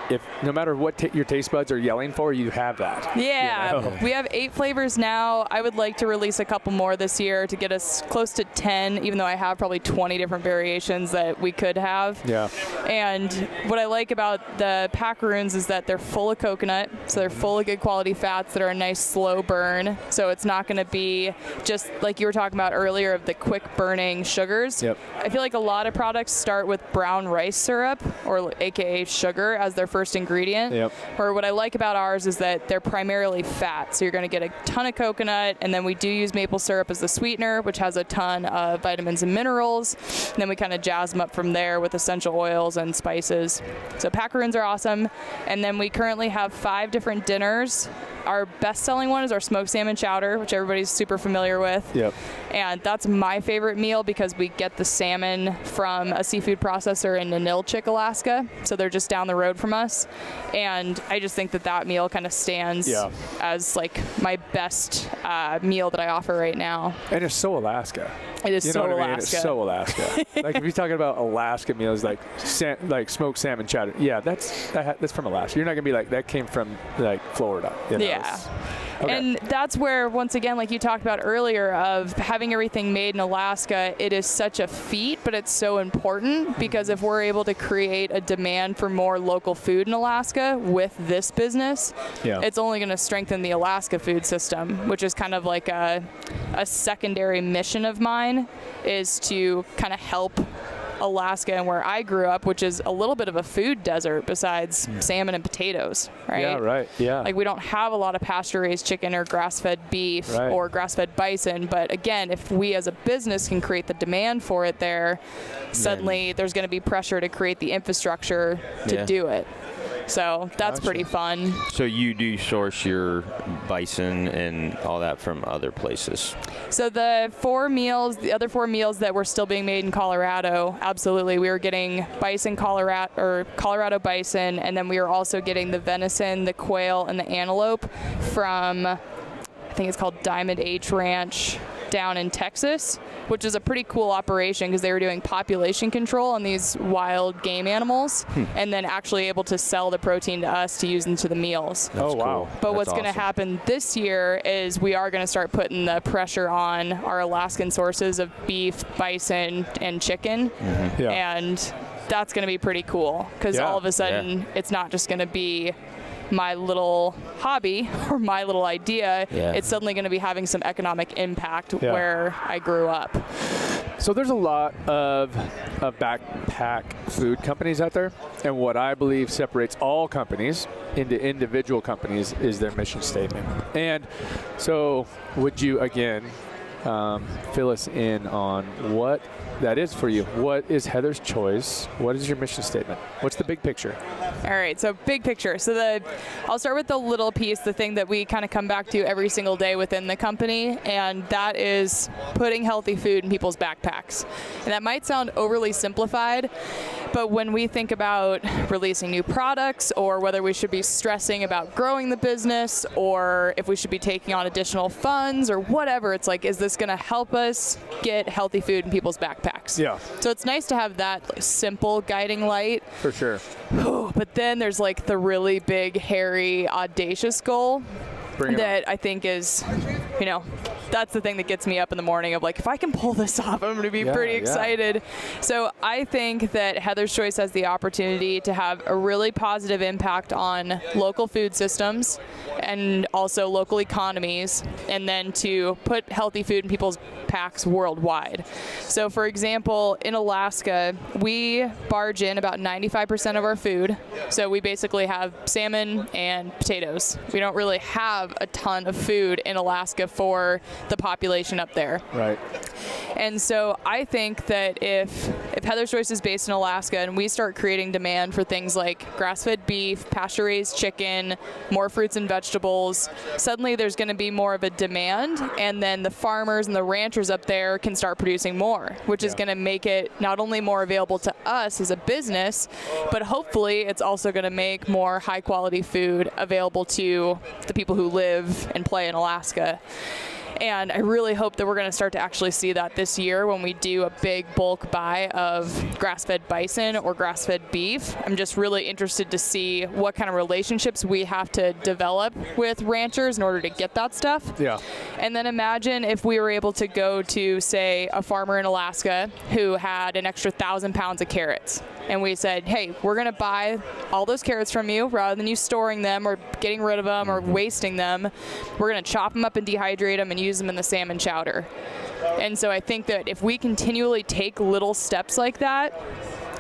Speaker 1: if no matter what your taste buds are yelling for, you have that.
Speaker 3: Yeah, we have 8 flavors now. I would like to release a couple more this year to get us close to 10, even though I have probably 20 different variations that we could have.
Speaker 1: Yeah.
Speaker 3: And what I like about the packaroons is that they're full of coconut, so they're full of good quality fats that are a nice slow burn. So it's not going to be just like you were talking about earlier of the quick burning sugars.
Speaker 1: Yep.
Speaker 3: I feel like a lot of products start with brown rice syrup, or AKA sugar, as their first ingredient.
Speaker 1: Yep.
Speaker 3: Or what I like about ours is that they're primarily fat. So you're going to get a ton of coconut, and then we do use maple syrup as the sweetener, which has a ton of vitamins and minerals. And then we kind of jazz them up from there with essential oils and spices. So packaroons are awesome. And then we currently have 5 different dinners. Our best-selling one is our smoked salmon chowder, which everybody's super familiar with.
Speaker 1: Yep.
Speaker 3: And that's my favorite meal because we get the salmon from a seafood processor in Ninilchik, Alaska. So they're just down the road from us. And I just think that meal kind of stands as like my best meal that I offer right now.
Speaker 1: And it's so Alaska.
Speaker 3: It is so
Speaker 1: Alaska.
Speaker 3: Alaska.
Speaker 1: It's so Alaska. Like if you're talking about Alaska meals, like smoked salmon chowder, that's from Alaska. You're not gonna be like that came from like Florida.
Speaker 3: Yeah.
Speaker 1: Okay.
Speaker 3: And that's where, once again, like you talked about earlier, of having everything made in Alaska, it is such a feat, but it's so important because if we're able to create a demand for more local food in Alaska with this business, it's only going to strengthen the Alaska food system, which is kind of like a secondary mission of mine, is to kind of help Alaska and where I grew up, which is a little bit of a food desert besides salmon and potatoes, right?
Speaker 1: Yeah, right. Yeah.
Speaker 3: Like we don't have a lot of pasture-raised chicken or grass-fed beef or grass-fed bison, but again, if we as a business can create the demand for it there, suddenly there's going to be pressure to create the infrastructure to do it. So that's pretty fun.
Speaker 2: So you do source your bison and all that from other places?
Speaker 3: So the other 4 meals that were still being made in Colorado, absolutely. We were getting Colorado bison, and then we were also getting the venison, the quail, and the antelope from, I think it's called Diamond H Ranch down in Texas, which is a pretty cool operation because they were doing population control on these wild game animals and then actually able to sell the protein to us to use into the meals.
Speaker 2: That's
Speaker 1: wow.
Speaker 2: cool.
Speaker 3: But
Speaker 2: That's
Speaker 3: what's going to
Speaker 2: awesome.
Speaker 3: happen this year is we are going to start putting the pressure on our Alaskan sources of beef, bison, and chicken.
Speaker 1: Yeah.
Speaker 3: And that's going to be pretty cool because
Speaker 1: Yeah.
Speaker 3: all of a sudden it's not just going to be my little hobby or my little idea.
Speaker 2: Yeah.
Speaker 3: It's suddenly going to be having some economic impact
Speaker 1: Yeah.
Speaker 3: where I grew up.
Speaker 1: So there's a lot of backpack food companies out there, and what I believe separates all companies into individual companies is their mission statement. And so would you, again, fill us in on what that is for you? What is Heather's Choice? What is your mission statement? What's the big picture?
Speaker 3: All right, so big picture. So I'll start with the little piece, the thing that we kind of come back to every single day within the company, and that is putting healthy food in people's backpacks. And that might sound overly simplified, but when we think about releasing new products or whether we should be stressing about growing the business or if we should be taking on additional funds or whatever, it's like, is this going to help us get healthy food in people's backpacks?
Speaker 1: Yeah.
Speaker 3: So it's nice to have that simple guiding light.
Speaker 1: For sure.
Speaker 3: But then there's like the really big, hairy, audacious goal
Speaker 1: Bring it
Speaker 3: that I think is, that's the thing that gets me up in the morning of like, if I can pull this off, I'm going to be pretty
Speaker 1: yeah.
Speaker 3: excited. So I think that Heather's Choice has the opportunity to have a really positive impact on local food systems and also local economies, and then to put healthy food in people's packs worldwide. So for example, in Alaska, we barge in about 95% of our food. So we basically have salmon and potatoes. We don't really have a ton of food in Alaska for the population up there.
Speaker 1: Right.
Speaker 3: And so I think that if Heather's Choice is based in Alaska and we start creating demand for things like grass-fed beef, pasture-raised chicken, more fruits and vegetables, suddenly there's going to be more of a demand, and then the farmers and the ranchers up there can start producing more, which is going to make it not only more available to us as a business, but hopefully it's also going to make more high-quality food available to the people who live and play in Alaska. And I really hope that we're going to start to actually see that this year when we do a big bulk buy of grass-fed bison or grass-fed beef. I'm just really interested to see what kind of relationships we have to develop with ranchers in order to get that stuff.
Speaker 1: Yeah.
Speaker 3: And then imagine if we were able to go to, say, a farmer in Alaska who had an extra 1,000 pounds of carrots. And we said, hey, we're going to buy all those carrots from you rather than you storing them or getting rid of them or wasting them. We're going to chop them up and dehydrate them and use them in the salmon chowder. And so I think that if we continually take little steps like that,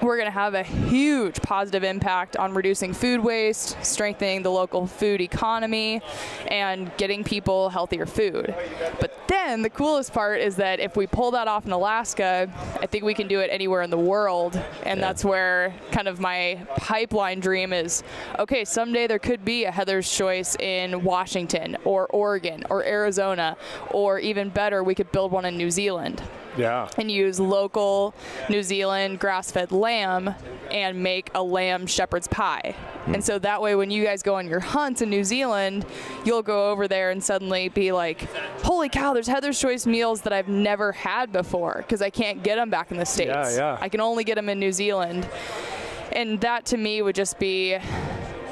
Speaker 3: we're going to have a huge positive impact on reducing food waste, strengthening the local food economy, and getting people healthier food. But then the coolest part is that if we pull that off in Alaska, I think we can do it anywhere in the world. And that's where kind of my pipeline dream is, okay, someday there could be a Heather's Choice in Washington or Oregon or Arizona, or even better, we could build one in New Zealand.
Speaker 1: Yeah.
Speaker 3: And use local New Zealand grass-fed lamb and make a lamb shepherd's pie. And so that way when you guys go on your hunts in New Zealand, you'll go over there and suddenly be like, holy cow, there's Heather's Choice meals that I've never had before because I can't get them back in the States.
Speaker 1: Yeah.
Speaker 3: I can only get them in New Zealand. And that to me would just be,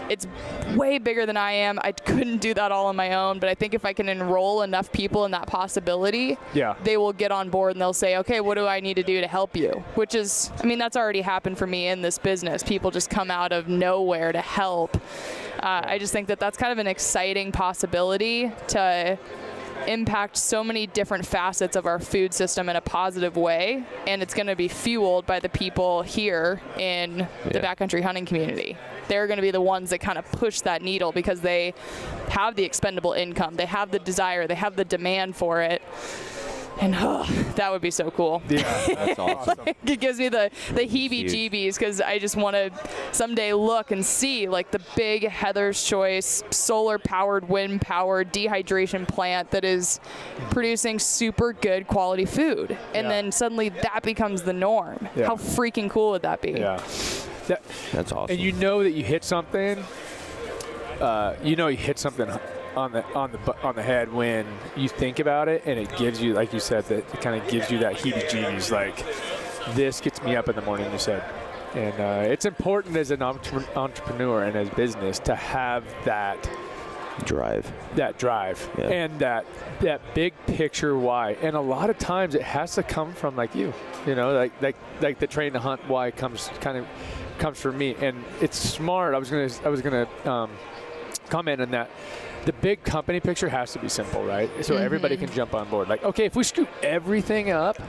Speaker 3: it's way bigger than I am. I couldn't do that all on my own, but I think if I can enroll enough people in that possibility, they will get on board and they'll say, okay, what do I need to do to help you? Which is, I mean, that's already happened for me in this business. People just come out of nowhere to help. I just think that that's kind of an exciting possibility to impact so many different facets of our food system in a positive way, and it's going to be fueled by the people here in the backcountry hunting community. They're going to be the ones that kind of push that needle because they have the expendable income, they have the desire, they have the demand for it. And that would be so cool.
Speaker 1: Yeah,
Speaker 2: That's awesome.
Speaker 3: It gives me the heebie-jeebies because I just want to someday look and see like the big Heather's Choice solar-powered, wind-powered dehydration plant that is producing super good quality food. And then suddenly that becomes the norm.
Speaker 1: Yeah.
Speaker 3: How freaking cool would that be?
Speaker 1: Yeah.
Speaker 2: That's awesome.
Speaker 1: And you know that you hit something. You hit something on the head when you think about it, and it gives you, like you said, that it kind of gives you that heebie-jeebies. Like, this gets me up in the morning. You said, and it's important as an entrepreneur and as business to have that
Speaker 2: drive,
Speaker 1: yeah. And that big picture why. And a lot of times it has to come from like you know, like the train to hunt why comes from me. And it's smart. I was gonna comment on that. The big company picture has to be simple, right? So everybody can jump on board. Like, okay, if we screw everything up,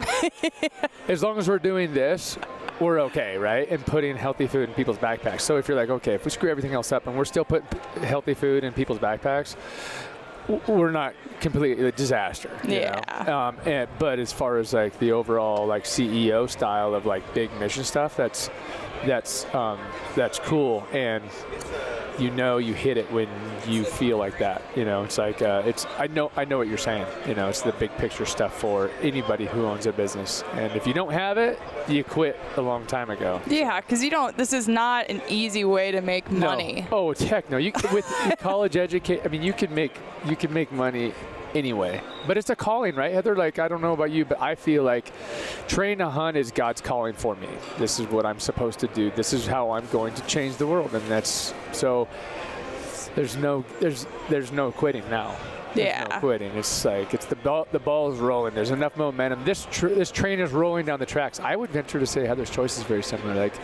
Speaker 1: as long as we're doing this, we're okay, right? And putting healthy food in people's backpacks. So if you're like, okay, if we screw everything else up and we're still putting healthy food in people's backpacks, we're not completely a disaster.
Speaker 3: Yeah.
Speaker 1: But as far as like the overall like CEO style of like big mission stuff, that's cool. And you hit it when you feel like that. It's like I know what you're saying. It's the big picture stuff for anybody who owns a business. And if you don't have it, you quit a long time ago.
Speaker 3: Yeah, because this is not an easy way to make money.
Speaker 1: No. Oh, heck no. With college education, I mean, you can make money anyway. But it's a calling, right, Heather? Like, I don't know about you, but I feel like train to hunt is God's calling for me. This is what I'm supposed to do. This is how I'm going to change the world. And that's so there's no quitting now. There's no quitting. It's like the ball is rolling. There's enough momentum. This train is rolling down the tracks. I would venture to say Heather's choice is very similar. Like,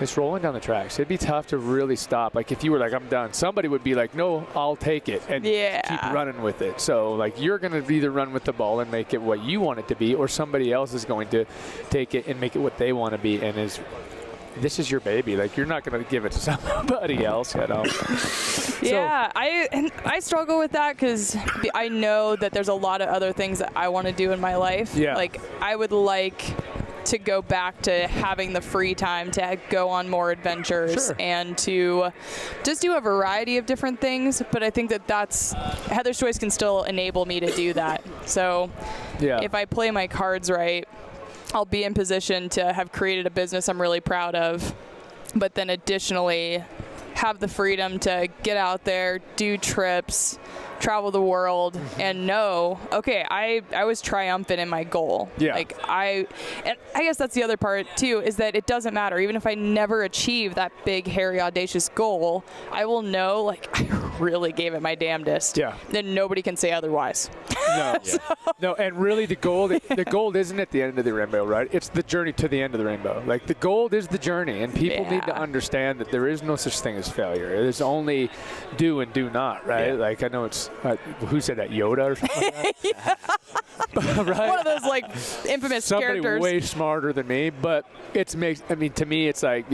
Speaker 1: it's rolling down the tracks. It'd be tough to really stop. Like, if you were like, I'm done, somebody would be like, no, I'll take it and keep running with it. So, like, you're going to either run with the ball and make it what you want it to be, or somebody else is going to take it and make it what they want to be. And this is your baby. Like, you're not going to give it to somebody else,
Speaker 3: Yeah, I struggle with that because I know that there's a lot of other things that I want to do in my life.
Speaker 1: Yeah.
Speaker 3: Like, I would like to go back to having the free time to go on more adventures and to just do a variety of different things. But I think that's Heather's Choice can still enable me to do that. So if I play my cards right, I'll be in position to have created a business I'm really proud of, but then additionally have the freedom to get out there, do trips, travel the world, and know, okay, I was triumphant in my goal.
Speaker 1: Yeah.
Speaker 3: Like, and I guess that's the other part too, is that it doesn't matter. Even if I never achieve that big, hairy, audacious goal, I will know, like, I really gave it my damnedest.
Speaker 1: Yeah.
Speaker 3: Then nobody can say otherwise.
Speaker 1: No. No, and really the gold isn't at the end of the rainbow, right? It's the journey to the end of the rainbow. Like, the gold is the journey, and people need to understand that there is no such thing as failure. There's only do and do not, right? Yeah. Like, I know it's, who said that, Yoda or something like that? Right?
Speaker 3: One of those, like, infamous characters.
Speaker 1: Somebody way smarter than me, but to me, it's like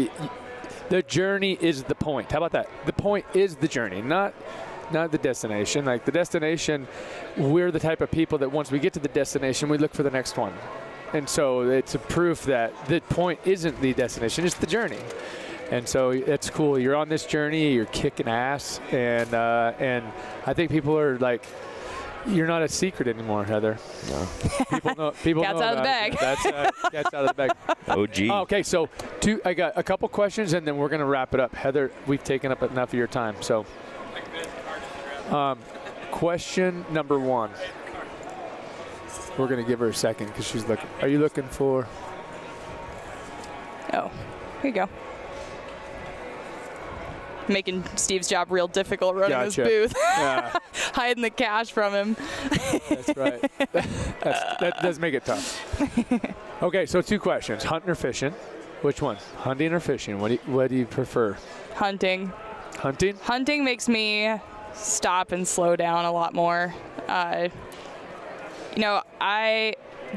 Speaker 1: the journey is the point. How about that? The point is the journey, not the destination. Like, the destination, we're the type of people that once we get to the destination, we look for the next one. And so it's a proof that the point isn't the destination, it's the journey. And so it's cool. You're on this journey, you're kicking ass, and I think people are like, you're not a secret anymore, Heather.
Speaker 2: No.
Speaker 1: People know.
Speaker 3: Cat's out of the bag.
Speaker 1: That's cat's out of the bag.
Speaker 2: OG.
Speaker 1: Okay, so I got a couple questions, and then we're going to wrap it up. Heather, we've taken up enough of your time. So question number one. We're going to give her a second because she's looking. Are you looking for?
Speaker 3: Oh, here you go. Making Steve's job real difficult running his booth.
Speaker 1: Yeah.
Speaker 3: Hiding the cash from him.
Speaker 1: That's right. That does make it tough. Okay, so two questions. Hunting or fishing? Which one? Hunting or fishing? What do you prefer?
Speaker 3: Hunting.
Speaker 1: Hunting?
Speaker 3: Hunting makes me stop and slow down a lot more.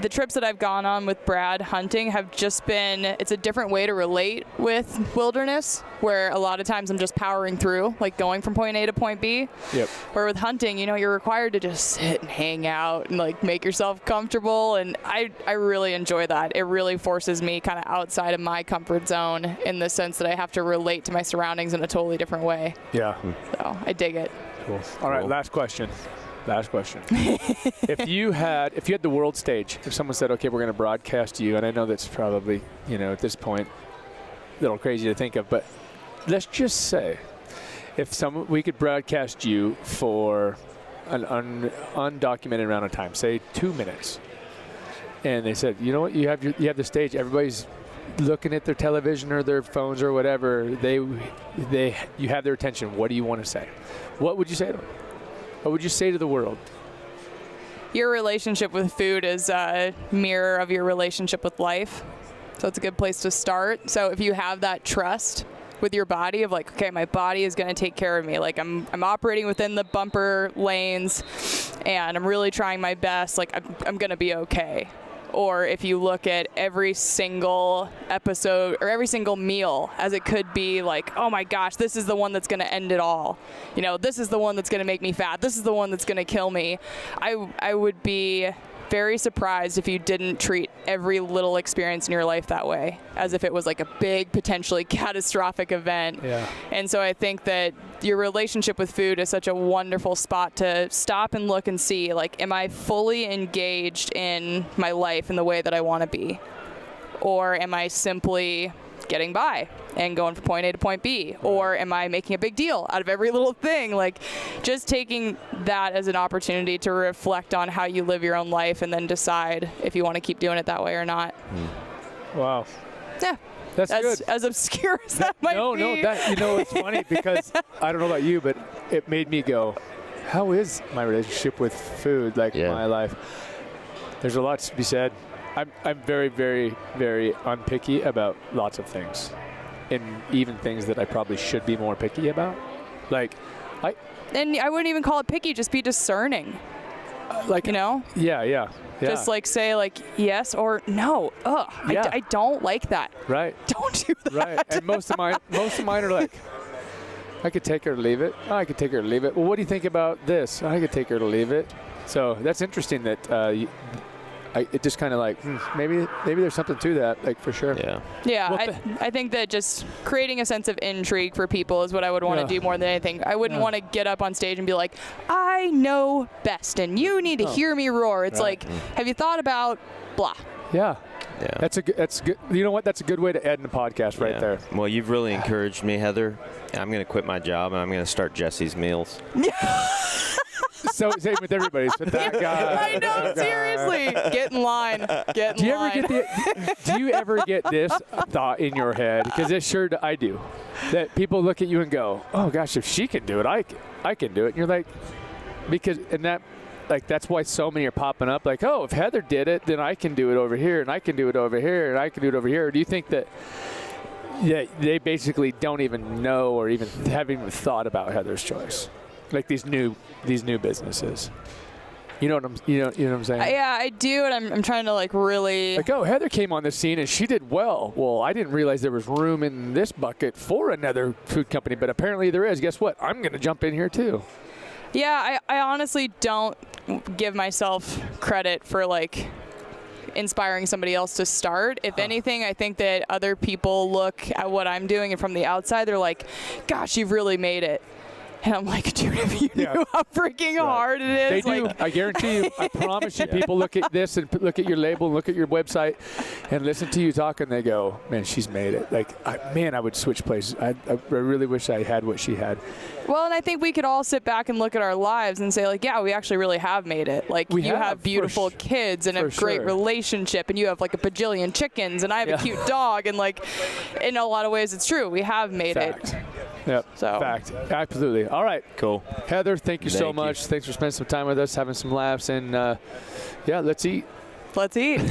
Speaker 3: The trips that I've gone on with Brad hunting have just been, it's a different way to relate with wilderness, where a lot of times I'm just powering through, like going from point A to point B.
Speaker 1: Yep.
Speaker 3: Where with hunting, you're required to just sit and hang out and like make yourself comfortable. And I really enjoy that. It really forces me kind of outside of my comfort zone in the sense that I have to relate to my surroundings in a totally different way.
Speaker 1: Yeah.
Speaker 3: So I dig it.
Speaker 1: Cool. All right, last question. If you had the world stage, if someone said, okay, we're going to broadcast you, and I know that's probably, at this point, a little crazy to think of, but let's just say if we could broadcast you for an undocumented amount of time, say 2 minutes, and they said, you know what, you have the stage, everybody's looking at their television or their phones or whatever, you have their attention. What do you want to say? What would you say to them? What would you say to the world?
Speaker 3: Your relationship with food is a mirror of your relationship with life. So it's a good place to start. So if you have that trust with your body of like, okay, my body is going to take care of me. Like I'm operating within the bumper lanes and I'm really trying my best. Like I'm going to be okay. Or if you look at every single episode or every single meal as it could be like, oh my gosh, this is the one that's going to end it all. You know, this is the one that's going to make me fat. This is the one that's going to kill me. I would be very surprised if you didn't treat every little experience in your life that way, as if it was like a big, potentially catastrophic event.
Speaker 1: Yeah.
Speaker 3: And so I think that your relationship with food is such a wonderful spot to stop and look and see, like, am I fully engaged in my life in the way that I want to be? Or am I simply getting by and going from point A to point B? Or am I making a big deal out of every little thing? Like, just taking that as an opportunity to reflect on how you live your own life and then decide if you want to keep doing it that way or not.
Speaker 1: Wow.
Speaker 3: Yeah.
Speaker 1: That's good.
Speaker 3: As obscure as that might be.
Speaker 1: No, it's funny because I don't know about you, but it made me go, how is my relationship with food, like my life? There's a lot to be said. I'm very, very, very unpicky about lots of things, and even things that I probably should be more picky about. And
Speaker 3: I wouldn't even call it picky, just be discerning. You know?
Speaker 1: Yeah.
Speaker 3: Just like say like yes or no. I don't like that.
Speaker 1: Right.
Speaker 3: Don't do that.
Speaker 1: Right. And most of mine are like, I could take her or leave it. I could take her or leave it. Well, what do you think about this? I could take her to leave it. So that's interesting that it just kind of like, maybe there's something to that, like, for sure.
Speaker 3: Yeah. I think that just creating a sense of intrigue for people is what I would want to do more than anything. I wouldn't want to get up on stage and be like, I know best and you need to hear me roar. It's like, have you thought about blah?
Speaker 1: Yeah. That's good. You know what? That's a good way to end the podcast right there.
Speaker 2: Well, you've really encouraged me, Heather. I'm going to quit my job and I'm going to start Jesse's Meals.
Speaker 1: So same with everybody. So that guy.
Speaker 3: I know, seriously. Get in line. Do
Speaker 1: you ever get this thought in your head? Because I do. That people look at you and go, "Oh gosh, if she can do it, I can do it." And you're like, that's why so many are popping up. Like, oh, if Heather did it, then I can do it over here, and I can do it over here, and I can do it over here. Or do you think that? Yeah, they basically don't even know or even haven't even thought about Heather's choice. Like these new businesses. You know what I'm saying?
Speaker 3: Yeah, I do, and I'm trying to like really.
Speaker 1: Like, oh, Heather came on the scene and she did well. Well, I didn't realize there was room in this bucket for another food company, but apparently there is. Guess what? I'm going to jump in here too.
Speaker 3: Yeah, I honestly don't give myself credit for like inspiring somebody else to start. If anything, I think that other people look at what I'm doing and from the outside, they're like, gosh, you've really made it. And I'm like, dude, if you knew how freaking hard it is.
Speaker 1: They do. I guarantee you. I promise you. People look at this and look at your label and look at your website and listen to you talk and they go, man, she's made it. Like, I would switch places. I really wish I had what she had.
Speaker 3: Well, and I think we could all sit back and look at our lives and say, like, yeah, we actually really have made it. Like, you have beautiful kids and a great relationship, and you have like a bajillion chickens, and I have a cute dog, and like, in a lot of ways, it's true. We have made it.
Speaker 1: Yep. So. Fact. Absolutely. All right.
Speaker 2: Cool.
Speaker 1: Heather, thank you so much. Thanks for spending some time with us, having some laughs, and let's eat.
Speaker 3: Let's eat.